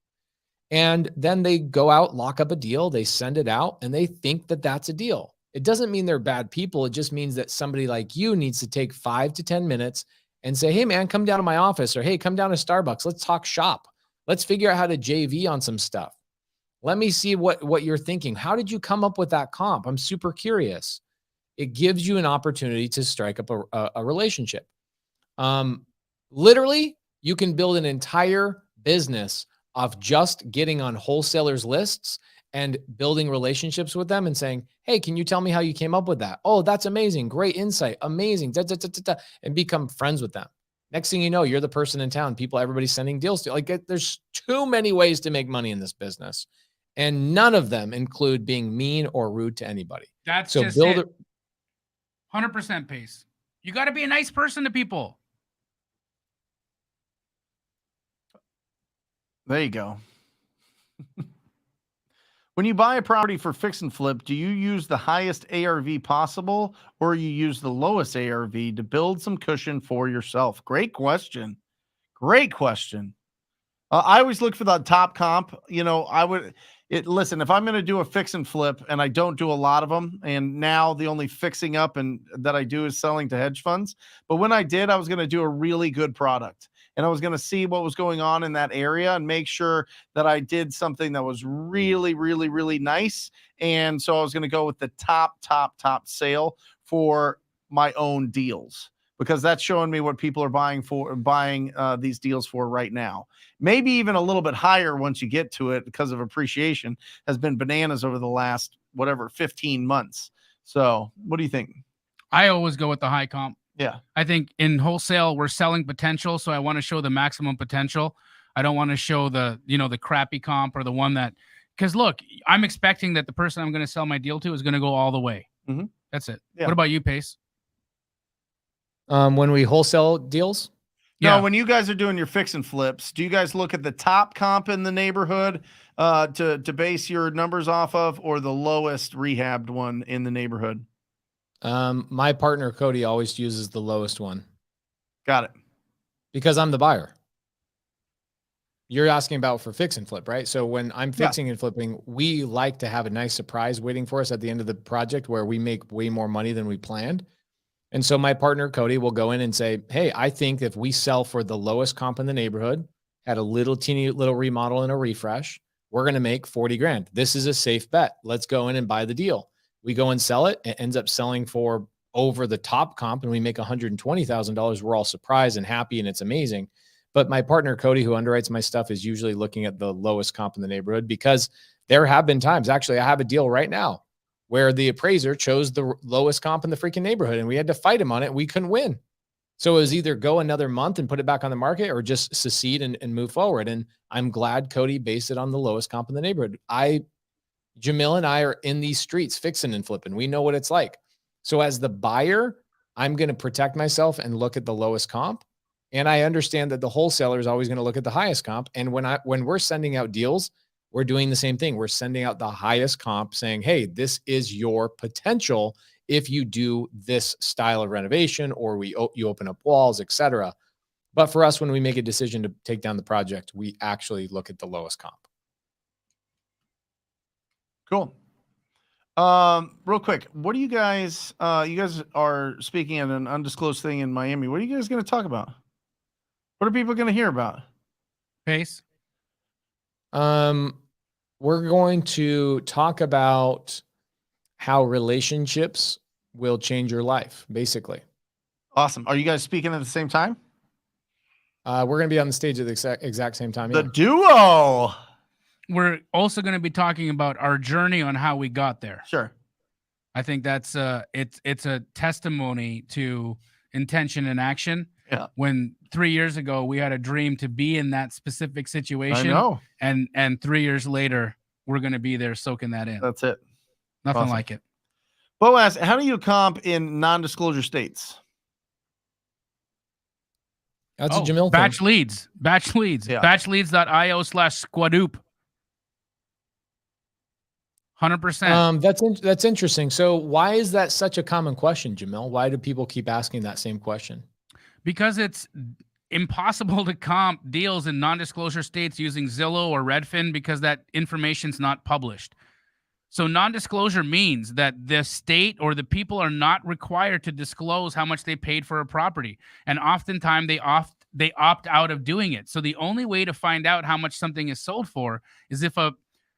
E: And then they go out, lock up a deal, they send it out, and they think that that's a deal. It doesn't mean they're bad people. It just means that somebody like you needs to take 5 to 10 minutes and say, hey man, come down to my office, or hey, come down to Starbucks. Let's talk shop. Let's figure out how to JV on some stuff. Let me see what you're thinking. How did you come up with that comp? I'm super curious. It gives you an opportunity to strike up a relationship. Literally, you can build an entire business of just getting on wholesalers' lists and building relationships with them and saying, hey, can you tell me how you came up with that? Oh, that's amazing. Great insight. Amazing. And become friends with them. Next thing you know, you're the person in town. Everybody's sending deals to. Like, there's too many ways to make money in this business. And none of them include being mean or rude to anybody.
B: That's
E: so
B: just
E: build
B: it. 100% pace. You got to be a nice person to people.
A: There you go. When you buy a property for fix and flip, do you use the highest ARV possible, or you use the lowest ARV to build some cushion for yourself? Great question. Great question. I always look for the top comp. You know, listen, if I'm going to do a fix and flip, and I don't do a lot of them, and now the only fixing up and that I do is selling to hedge funds. But when I did, I was going to do a really good product. And I was going to see what was going on in that area and make sure that I did something that was really, really, really nice. And so I was going to go with the top sale for my own deals, because that's showing me what people are buying these deals for right now. Maybe even a little bit higher once you get to it, because of appreciation has been bananas over the last, 15 months. So what do you think?
B: I always go with the high comp.
A: Yeah.
B: I think in wholesale, we're selling potential. So I want to show the maximum potential. I don't want to show the crappy comp, or the one that, because look, I'm expecting that the person I'm going to sell my deal to is going to go all the way.
A: Mm-hmm.
B: That's it.
A: Yeah.
B: What about you, Pace?
E: When we wholesale deals?
A: No, when you guys are doing your fix and flips, do you guys look at the top comp in the neighborhood to base your numbers off of, or the lowest rehabbed one in the neighborhood?
E: My partner, Cody, always uses the lowest one.
A: Got it.
E: Because I'm the buyer. You're asking about for fix and flip, right? So when I'm fixing and flipping, we like to have a nice surprise waiting for us at the end of the project where we make way more money than we planned. And so my partner, Cody, will go in and say, hey, I think if we sell for the lowest comp in the neighborhood, had a teeny little remodel and a refresh, we're going to make 40 grand. This is a safe bet. Let's go in and buy the deal. We go and sell it. It ends up selling for over the top comp, and we make $120,000. We're all surprised and happy, and it's amazing. But my partner, Cody, who underwrites my stuff, is usually looking at the lowest comp in the neighborhood, because there have been times, actually, I have a deal right now where the appraiser chose the lowest comp in the freaking neighborhood and we had to fight him on it. And we couldn't win. So it was either go another month and put it back on the market or just secede and move forward. And I'm glad Cody based it on the lowest comp in the neighborhood. Jamil and I are in these streets fixing and flipping. We know what it's like. So as the buyer, I'm going to protect myself and look at the lowest comp. And I understand that the wholesaler is always going to look at the highest comp. And when we're sending out deals, we're doing the same thing. We're sending out the highest comp saying, hey, this is your potential if you do this style of renovation, or you open up walls, etc. But for us, when we make a decision to take down the project, we actually look at the lowest comp.
A: Cool. Real quick, what do you guys are speaking at an undisclosed thing in Miami. What are you guys going to talk about? What are people going to hear about?
B: Pace.
E: We're going to talk about how relationships will change your life, basically.
A: Awesome. Are you guys speaking at the same time?
E: We're going to be on the stage at the exact same time.
A: The duo.
B: We're also going to be talking about our journey on how we got there.
A: Sure.
B: I think that's it's a testimony to intention and action.
A: Yeah.
B: When 3 years ago we had a dream to be in that specific situation,
A: I know.
B: and 3 years later we're going to be there soaking that in.
A: That's it.
B: Nothing
A: Awesome.
B: like it.
A: Boaz, how do you comp in non-disclosure states?
E: That's a Jamil
B: batch
E: thing.
B: leads.
A: Yeah.
B: Batchleads.io/squadoop. 100%.
E: That's interesting. So why is that such a common question, Jamil? Why do people keep asking that same question?
B: Because it's impossible to comp deals in non-disclosure states using Zillow or Redfin, because that information's not published. So non-disclosure means that the state or the people are not required to disclose how much they paid for a property. And oftentimes they opt out of doing it. So the only way to find out how much something is sold for is if a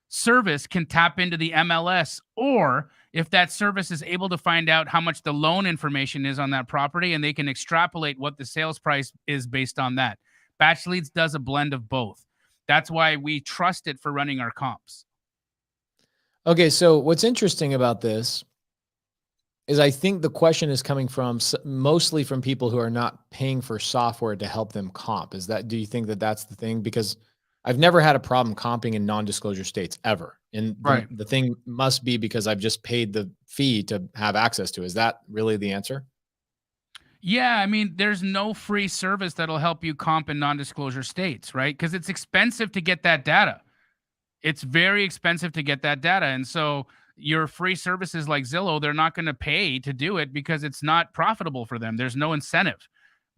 B: service can tap into the MLS, or if that service is able to find out how much the loan information is on that property, and they can extrapolate what the sales price is based on that. Batch Leads does a blend of both. That's why we trust it for running our comps.
E: Okay, so what's interesting about this is I think the question is coming from mostly from people who are not paying for software to help them comp. Do you think that that's the thing? Because I've never had a problem comping in non-disclosure states ever. And the thing must be because I've just paid the fee to have access to. Is that really the answer?
B: Yeah, I mean, there's no free service that'll help you comp in non-disclosure states, right? Because it's expensive to get that data. It's very expensive to get that data. And so your free services like Zillow, they're not going to pay to do it because it's not profitable for them. There's no incentive.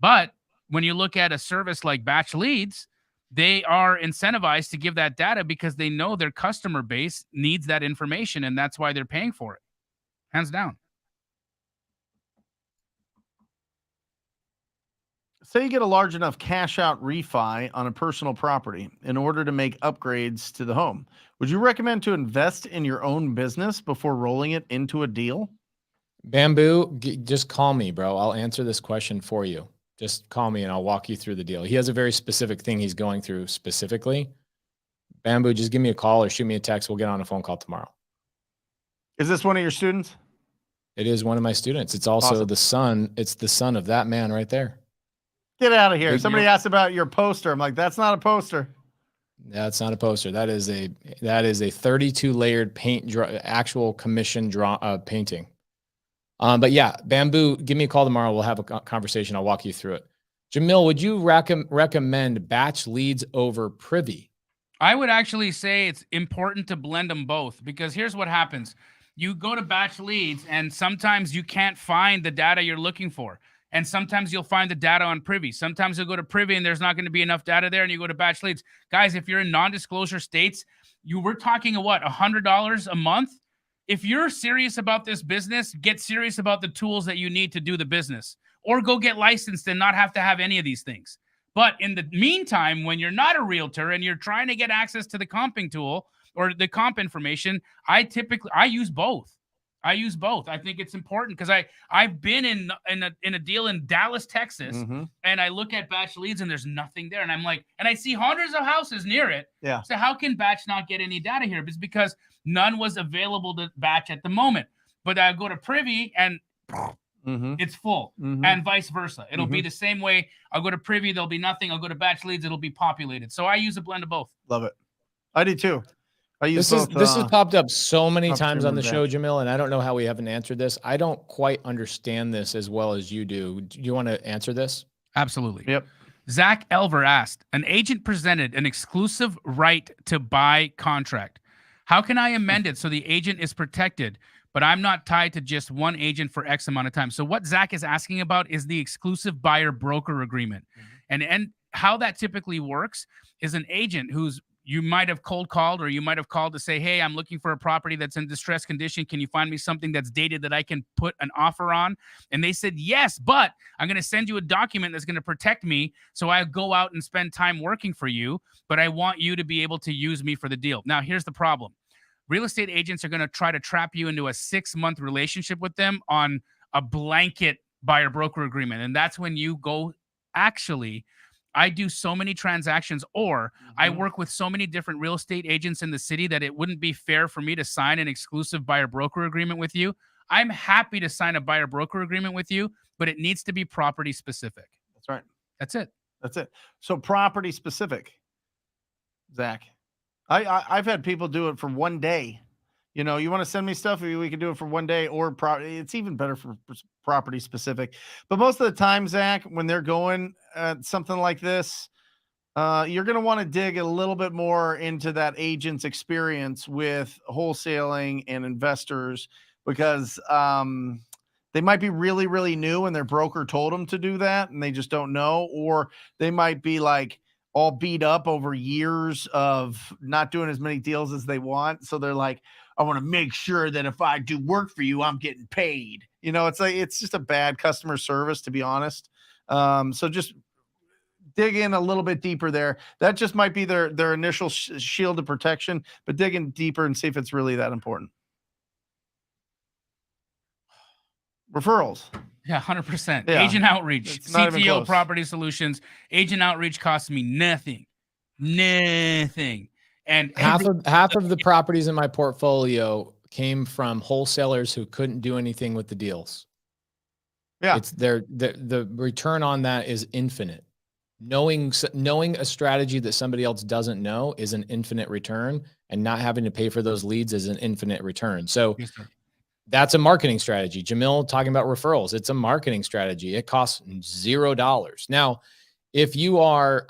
B: But when you look at a service like Batch Leads, they are incentivized to give that data because they know their customer base needs that information, and that's why they're paying for it. Hands down.
A: Say you get a large enough cash out refi on a personal property in order to make upgrades to the home. Would you recommend to invest in your own business before rolling it into a deal?
E: Bamboo, just call me, bro. I'll answer this question for you. Just call me and I'll walk you through the deal. He has a very specific thing he's going through specifically. Bamboo, just give me a call or shoot me a text. We'll get on a phone call tomorrow.
A: Is this one of your students?
E: It is one of my students. It's also
A: Awesome.
E: the son. It's the son of that man right there.
A: Get out of here. Somebody asked about your poster. I'm like, that's not a poster.
E: That's not a poster. That is a 32 layered actual commission painting. But yeah, Bamboo, give me a call tomorrow. We'll have a conversation. I'll walk you through it. Jamil, would you recommend Batch Leads over Privy?
B: I would actually say it's important to blend them both, because here's what happens. You go to Batch Leads and sometimes you can't find the data you're looking for. And sometimes you'll find the data on Privy. Sometimes you'll go to Privy and there's not going to be enough data there, and you go to Batch Leads. Guys, if you're in non-disclosure states, we're talking $100 a month. If you're serious about this business, get serious about the tools that you need to do the business, or go get licensed and not have to have any of these things. But in the meantime, when you're not a realtor and you're trying to get access to the comping tool or the comp information, I use both. I use both. I think it's important because I've been in a deal in Dallas, Texas, and I look at batch leads and there's nothing there, and I'm like, and I see hundreds of houses near it.
A: Yeah.
B: So how can batch not get any data here? It's because none was available to batch at the moment. But I go to Privy and it's full, and vice versa. It'll be the same way. I'll go to Privy, there'll be nothing. I'll go to batch leads, it'll be populated. So I use a blend of both.
A: Love it. I do too. I use
E: This
A: both.
E: has popped up so many times on the
A: Upstream
E: show,
A: and
E: Jamil, and I don't know how we haven't answered this. I don't quite understand this as well as you do. Do you want to answer this?
B: Absolutely.
A: Yep.
B: Zach Elver asked, an agent presented an exclusive right to buy contract. How can I amend it so the agent is protected, but I'm not tied to just one agent for X amount of time? So what Zach is asking about is the exclusive buyer broker agreement. And how that typically works is an agent who's you might have cold called, or you might have called to say, hey, I'm looking for a property that's in distressed condition. Can you find me something that's dated that I can put an offer on? And they said, yes, but I'm going to send you a document that's going to protect me. So I go out and spend time working for you, but I want you to be able to use me for the deal. Now, here's the problem. Real estate agents are going to try to trap you into a 6-month relationship with them on a blanket buyer broker agreement. And that's when you go, actually, I do so many transactions, or I work with so many different real estate agents in the city that it wouldn't be fair for me to sign an exclusive buyer broker agreement with you. I'm happy to sign a buyer broker agreement with you, but it needs to be property specific.
A: That's right.
B: That's it.
A: That's it. So property specific, Zach. I've had people do it for one day. You know, you want to send me stuff, we can do it for one day, or it's even better for property specific. But most of the time, Zach, when they're going something like this, you're going to want to dig a little bit more into that agent's experience with wholesaling and investors, because they might be really, really new and their broker told them to do that and they just don't know, or they might be like all beat up over years of not doing as many deals as they want. So they're like, I want to make sure that if I do work for you, I'm getting paid. You know, it's just a bad customer service, to be honest. So just dig in a little bit deeper there. That just might be their initial shield of protection, but dig in deeper and see if it's really that important. Referrals.
B: Yeah, 100%.
A: Yeah.
B: Agent outreach,
A: It's not even
B: CTO
A: close.
B: property solutions. Agent outreach costs me nothing. And
E: Half of the properties in my portfolio came from wholesalers who couldn't do anything with the deals.
A: Yeah.
E: It's the return on that is infinite. Knowing a strategy that somebody else doesn't know is an infinite return, and not having to pay for those leads is an infinite return. So that's a marketing strategy. Jamil talking about referrals. It's a marketing strategy. It costs $0. Now, if you are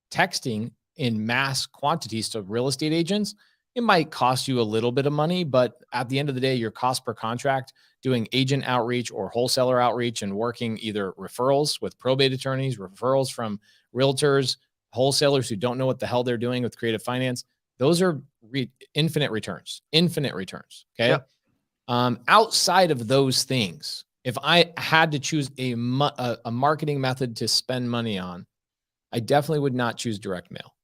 E: texting in mass quantities to real estate agents, it might cost you a little bit of money, but at the end of the day, your cost per contract doing agent outreach or wholesaler outreach and working either referrals with probate attorneys, referrals from realtors, wholesalers who don't know what the hell they're doing with creative finance, those are infinite returns. Okay.
A: Yep.
E: Outside of those things, if I had to choose a marketing method to spend money on, I definitely would not choose direct mail.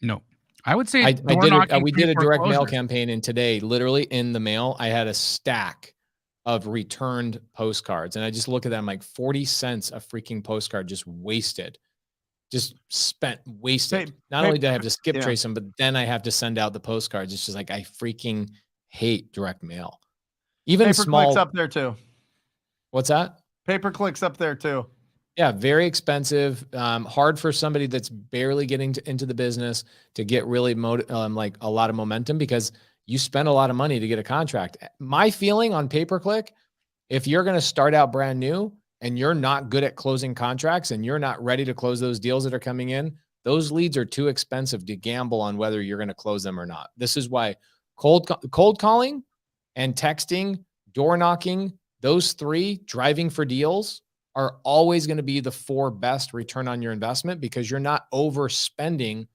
B: No, I would say
E: we did a direct mail campaign, and today, literally in the mail, I had a stack of returned postcards, and I just look at that, I'm like, 40 cents a freaking postcard just wasted. Just wasted. Not only did I have to skip trace them, but then I have to send out the postcards. It's just like, I freaking hate direct mail. Even
A: Pay-per-clicks up there too.
E: What's that?
A: Pay-per-clicks up there too.
E: Yeah, very expensive. Hard for somebody that's barely getting into the business to get really like a lot of momentum, because you spend a lot of money to get a contract. My feeling on pay-per-click, if you're going to start out brand new and you're not good at closing contracts and you're not ready to close those deals that are coming in, those leads are too expensive to gamble on whether you're going to close them or not. This is why cold calling and texting, door knocking, those three, driving for deals, are always going to be the 4 best return on your investment, because you're not overspending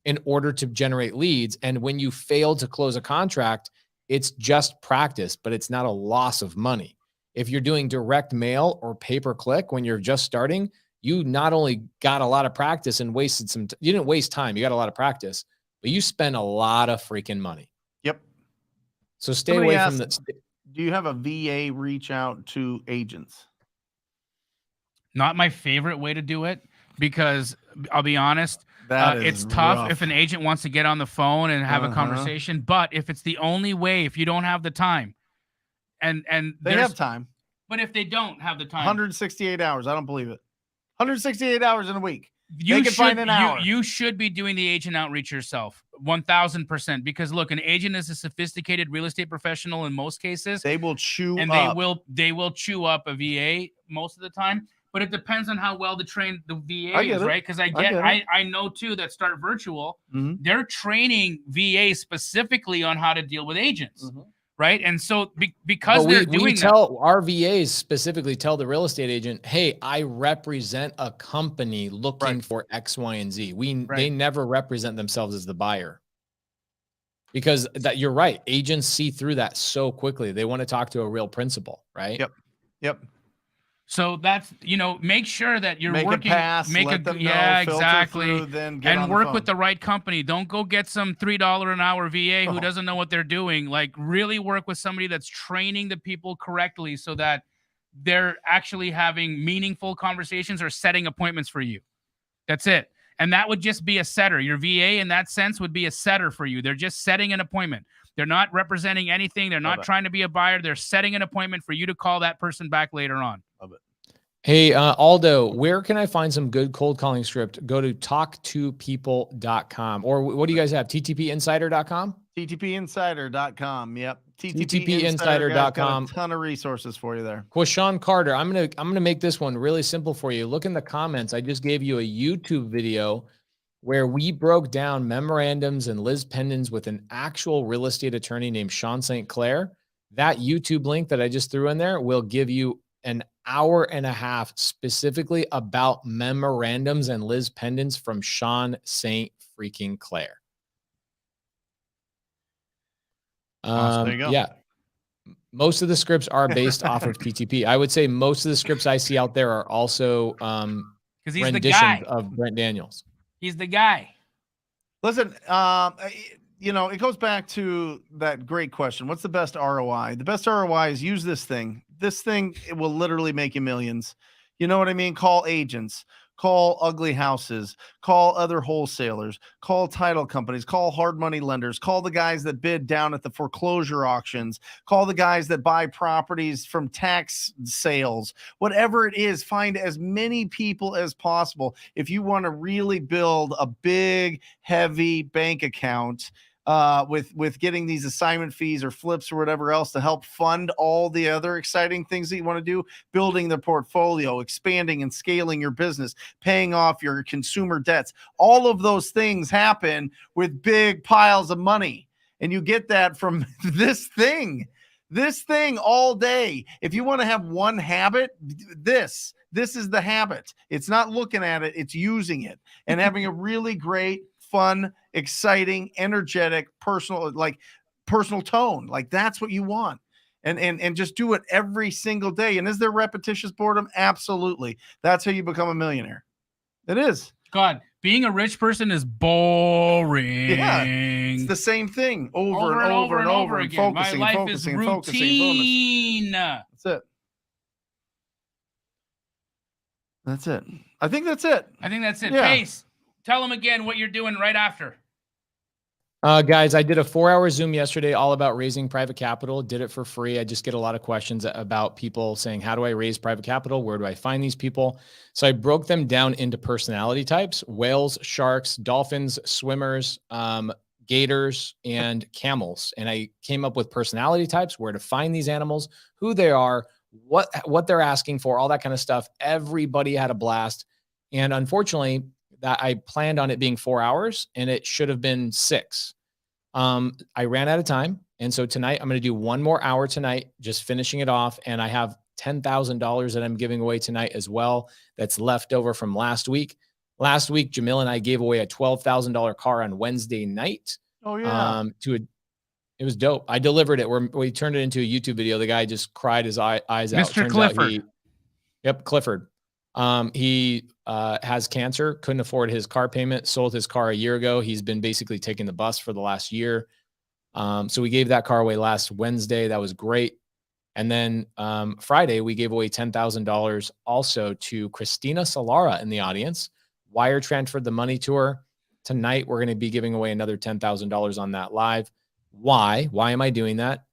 E: in order to generate leads. And when you fail to close a contract, it's just practice, but it's not a loss of money. If you're doing direct mail or pay-per-click when you're just starting, you not only got a lot of practice and wasted you didn't waste time, you got a lot of practice, but you spent a lot of freaking money.
A: Yep.
E: So stay
A: Somebody
E: away from
A: asked,
E: the.
A: do you have a VA reach out to agents?
B: Not my favorite way to do it, because I'll be honest,
A: That is
B: it's tough
A: rough.
B: if an agent wants to get on the phone and have a conversation. But if it's the only way, if you don't have the time, and
A: They
B: there's,
A: have time.
B: but if they don't have the time,
A: 168 hours. I don't believe it. 168 hours in a week.
B: you
A: They can
B: should
A: find an hour.
B: you should be doing the agent outreach yourself, 1000%. Because look, an agent is a sophisticated real estate professional in most cases.
A: They will chew
B: and
A: up.
B: they will chew up a VA most of the time. But it depends on how well the VA is, right? Because I know too that Start Virtual, they're training VA specifically on how to deal with agents, right? And so because they're doing
E: that, our VAs specifically tell the real estate agent, "Hey, I represent a company looking for X, Y, and Z." They never represent themselves as the buyer. Because that, you're right, agents see through that so quickly. They want to talk to a real principal, right?
A: Yep.
B: So that's, make sure that you're
A: Make
B: working,
A: a pass, let them know, filter
B: exactly,
A: through, then get on
B: and
A: the
B: work
A: phone.
B: with the right company. Don't go get some $3 an hour VA who doesn't know what they're doing. Like, really work with somebody that's training the people correctly so that they're actually having meaningful conversations or setting appointments for you. That's it. And that would just be a setter. Your VA in that sense would be a setter for you. They're just setting an appointment. They're not representing anything. They're not trying to be a buyer. They're setting an appointment for you to call that person back later on.
A: Love it.
E: Hey, Aldo, where can I find some good cold calling script? Go to talktopeople.com. Or what do you guys have? TTPinsider.com?
A: TTPinsider.com. Yep.
E: TTPinsider.com.
A: A ton of resources for you there.
E: Quashawn Carter, I'm gonna make this one really simple for you. Look in the comments. I just gave you a YouTube video where we broke down memorandums and Liz Pendens with an actual real estate attorney named Sean St. Clair. That YouTube link that I just threw in there will give you an hour and a half specifically about memorandums and Liz Pendens from Sean St. freaking Clair.
A: There you go.
E: Yeah. Most of the scripts are based off of TTP. I would say most of the scripts I see out there are also
B: because he's the
E: renditions
B: guy
E: of Brent Daniels.
B: He's the guy.
A: Listen, it goes back to that great question. What's the best ROI? The best ROI is use this thing. This thing, it will literally make you millions. You know what I mean? Call agents, call ugly houses, call other wholesalers, call title companies, call hard money lenders, call the guys that bid down at the foreclosure auctions, call the guys that buy properties from tax sales, whatever it is, find as many people as possible. If you want to really build a big, heavy bank account, with getting these assignment fees or flips or whatever else to help fund all the other exciting things that you want to do, building the portfolio, expanding and scaling your business, paying off your consumer debts. All of those things happen with big piles of money. And you get that from this thing all day. If you want to have one habit, this is the habit. It's not looking at it, it's using it and having a really great, fun, exciting, energetic, personal tone. Like that's what you want. And just do it every single day. And is there repetitious boredom? Absolutely. That's how you become a millionaire. It is.
B: God, being a rich person is boring.
A: Yeah. It's the same thing over and over
B: again.
A: Focusing,
B: My life
A: focusing,
B: is routine.
A: That's it. That's it. I think that's it.
B: Yeah. Pace, tell them again what you're doing right after.
E: Guys, I did a 4-hour Zoom yesterday all about raising private capital. Did it for free. I just get a lot of questions about people saying, how do I raise private capital? Where do I find these people? So I broke them down into personality types: whales, sharks, dolphins, swimmers, gators, and camels. And I came up with personality types, where to find these animals, who they are, what they're asking for, all that kind of stuff. Everybody had a blast. And unfortunately, that I planned on it being 4 hours and it should have been 6. I ran out of time. And so tonight I'm going to do 1 more hour tonight, just finishing it off. And I have $10,000 that I'm giving away tonight as well. That's left over from last week. Last week, Jamil and I gave away a $12,000 car on Wednesday night.
A: Oh yeah.
E: It was dope. I delivered it. We turned it into a YouTube video. The guy just cried his eyes out.
B: Mr. Clifford.
E: Clifford. He has cancer, couldn't afford his car payment, sold his car a year ago. He's been basically taking the bus for the last year. So we gave that car away last Wednesday. That was great. And then Friday, we gave away $10,000 also to Christina Solara in the audience. Wire transferred the money to her. Tonight, we're going to be giving away another $10,000 on that live. Why? Why am I doing that?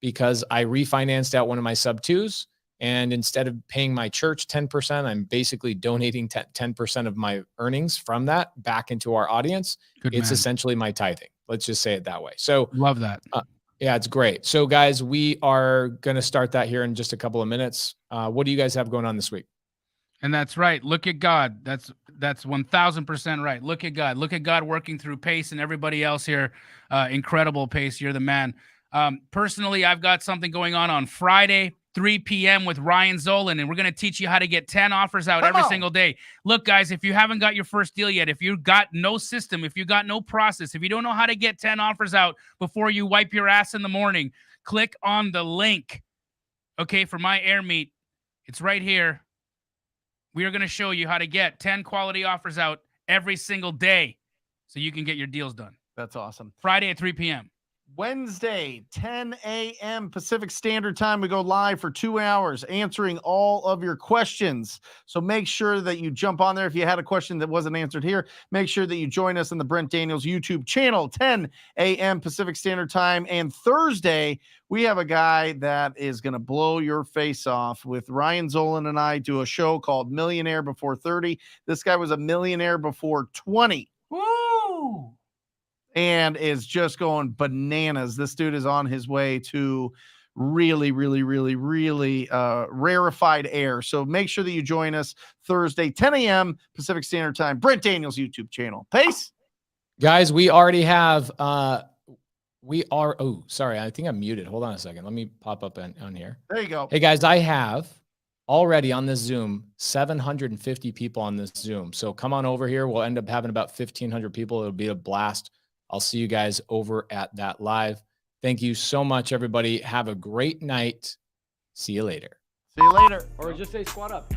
E: Because I refinanced out one of my sub twos. And instead of paying my church 10%, I'm basically donating 10% of my earnings from that back into our audience.
B: Good
E: It's
B: man.
E: essentially my tithing. Let's just say it that way. So
B: Love that.
E: yeah, it's great. So guys, we are going to start that here in just a couple of minutes. What do you guys have going on this week?
B: And that's right. Look at God. That's 1000% right. Look at God. Look at God working through Pace and everybody else here. Incredible, Pace. You're the man. Personally, I've got something going on Friday, 3 p.m. with Ryan Zolan, and we're going to teach you how to get 10 offers out every single day. Look, guys, if you haven't got your first deal yet, if you've got no system, if you got no process, if you don't know how to get 10 offers out before you wipe your ass in the morning, click on the link. Okay, for my air meet, it's right here. We are going to show you how to get 10 quality offers out every single day so you can get your deals done.
A: That's awesome.
B: Friday at 3 p.m.
A: Wednesday, 10 a.m. Pacific Standard Time. We go live for 2 hours answering all of your questions. So make sure that you jump on there. If you had a question that wasn't answered here, make sure that you join us in the Brent Daniels YouTube channel, 10 a.m. Pacific Standard Time. And Thursday, we have a guy that is going to blow your face off with Ryan Zolan and I do a show called Millionaire Before 30. This guy was a millionaire before 20.
B: Woo!
A: And is just going bananas. This dude is on his way to really rarefied air. So make sure that you join us Thursday, 10 a.m. Pacific Standard Time, Brent Daniels YouTube channel. Pace.
E: Guys, we already have, oh, sorry. I think I'm muted. Hold on a second. Let me pop up on here.
A: There you go.
E: Hey guys, I have already on this Zoom, 750 people on this Zoom. So come on over here. We'll end up having about 1,500 people. It'll be a blast. I'll see you guys over at that live. Thank you so much, everybody. Have a great night. See you later.
A: See you later.
D: Or just say squat up.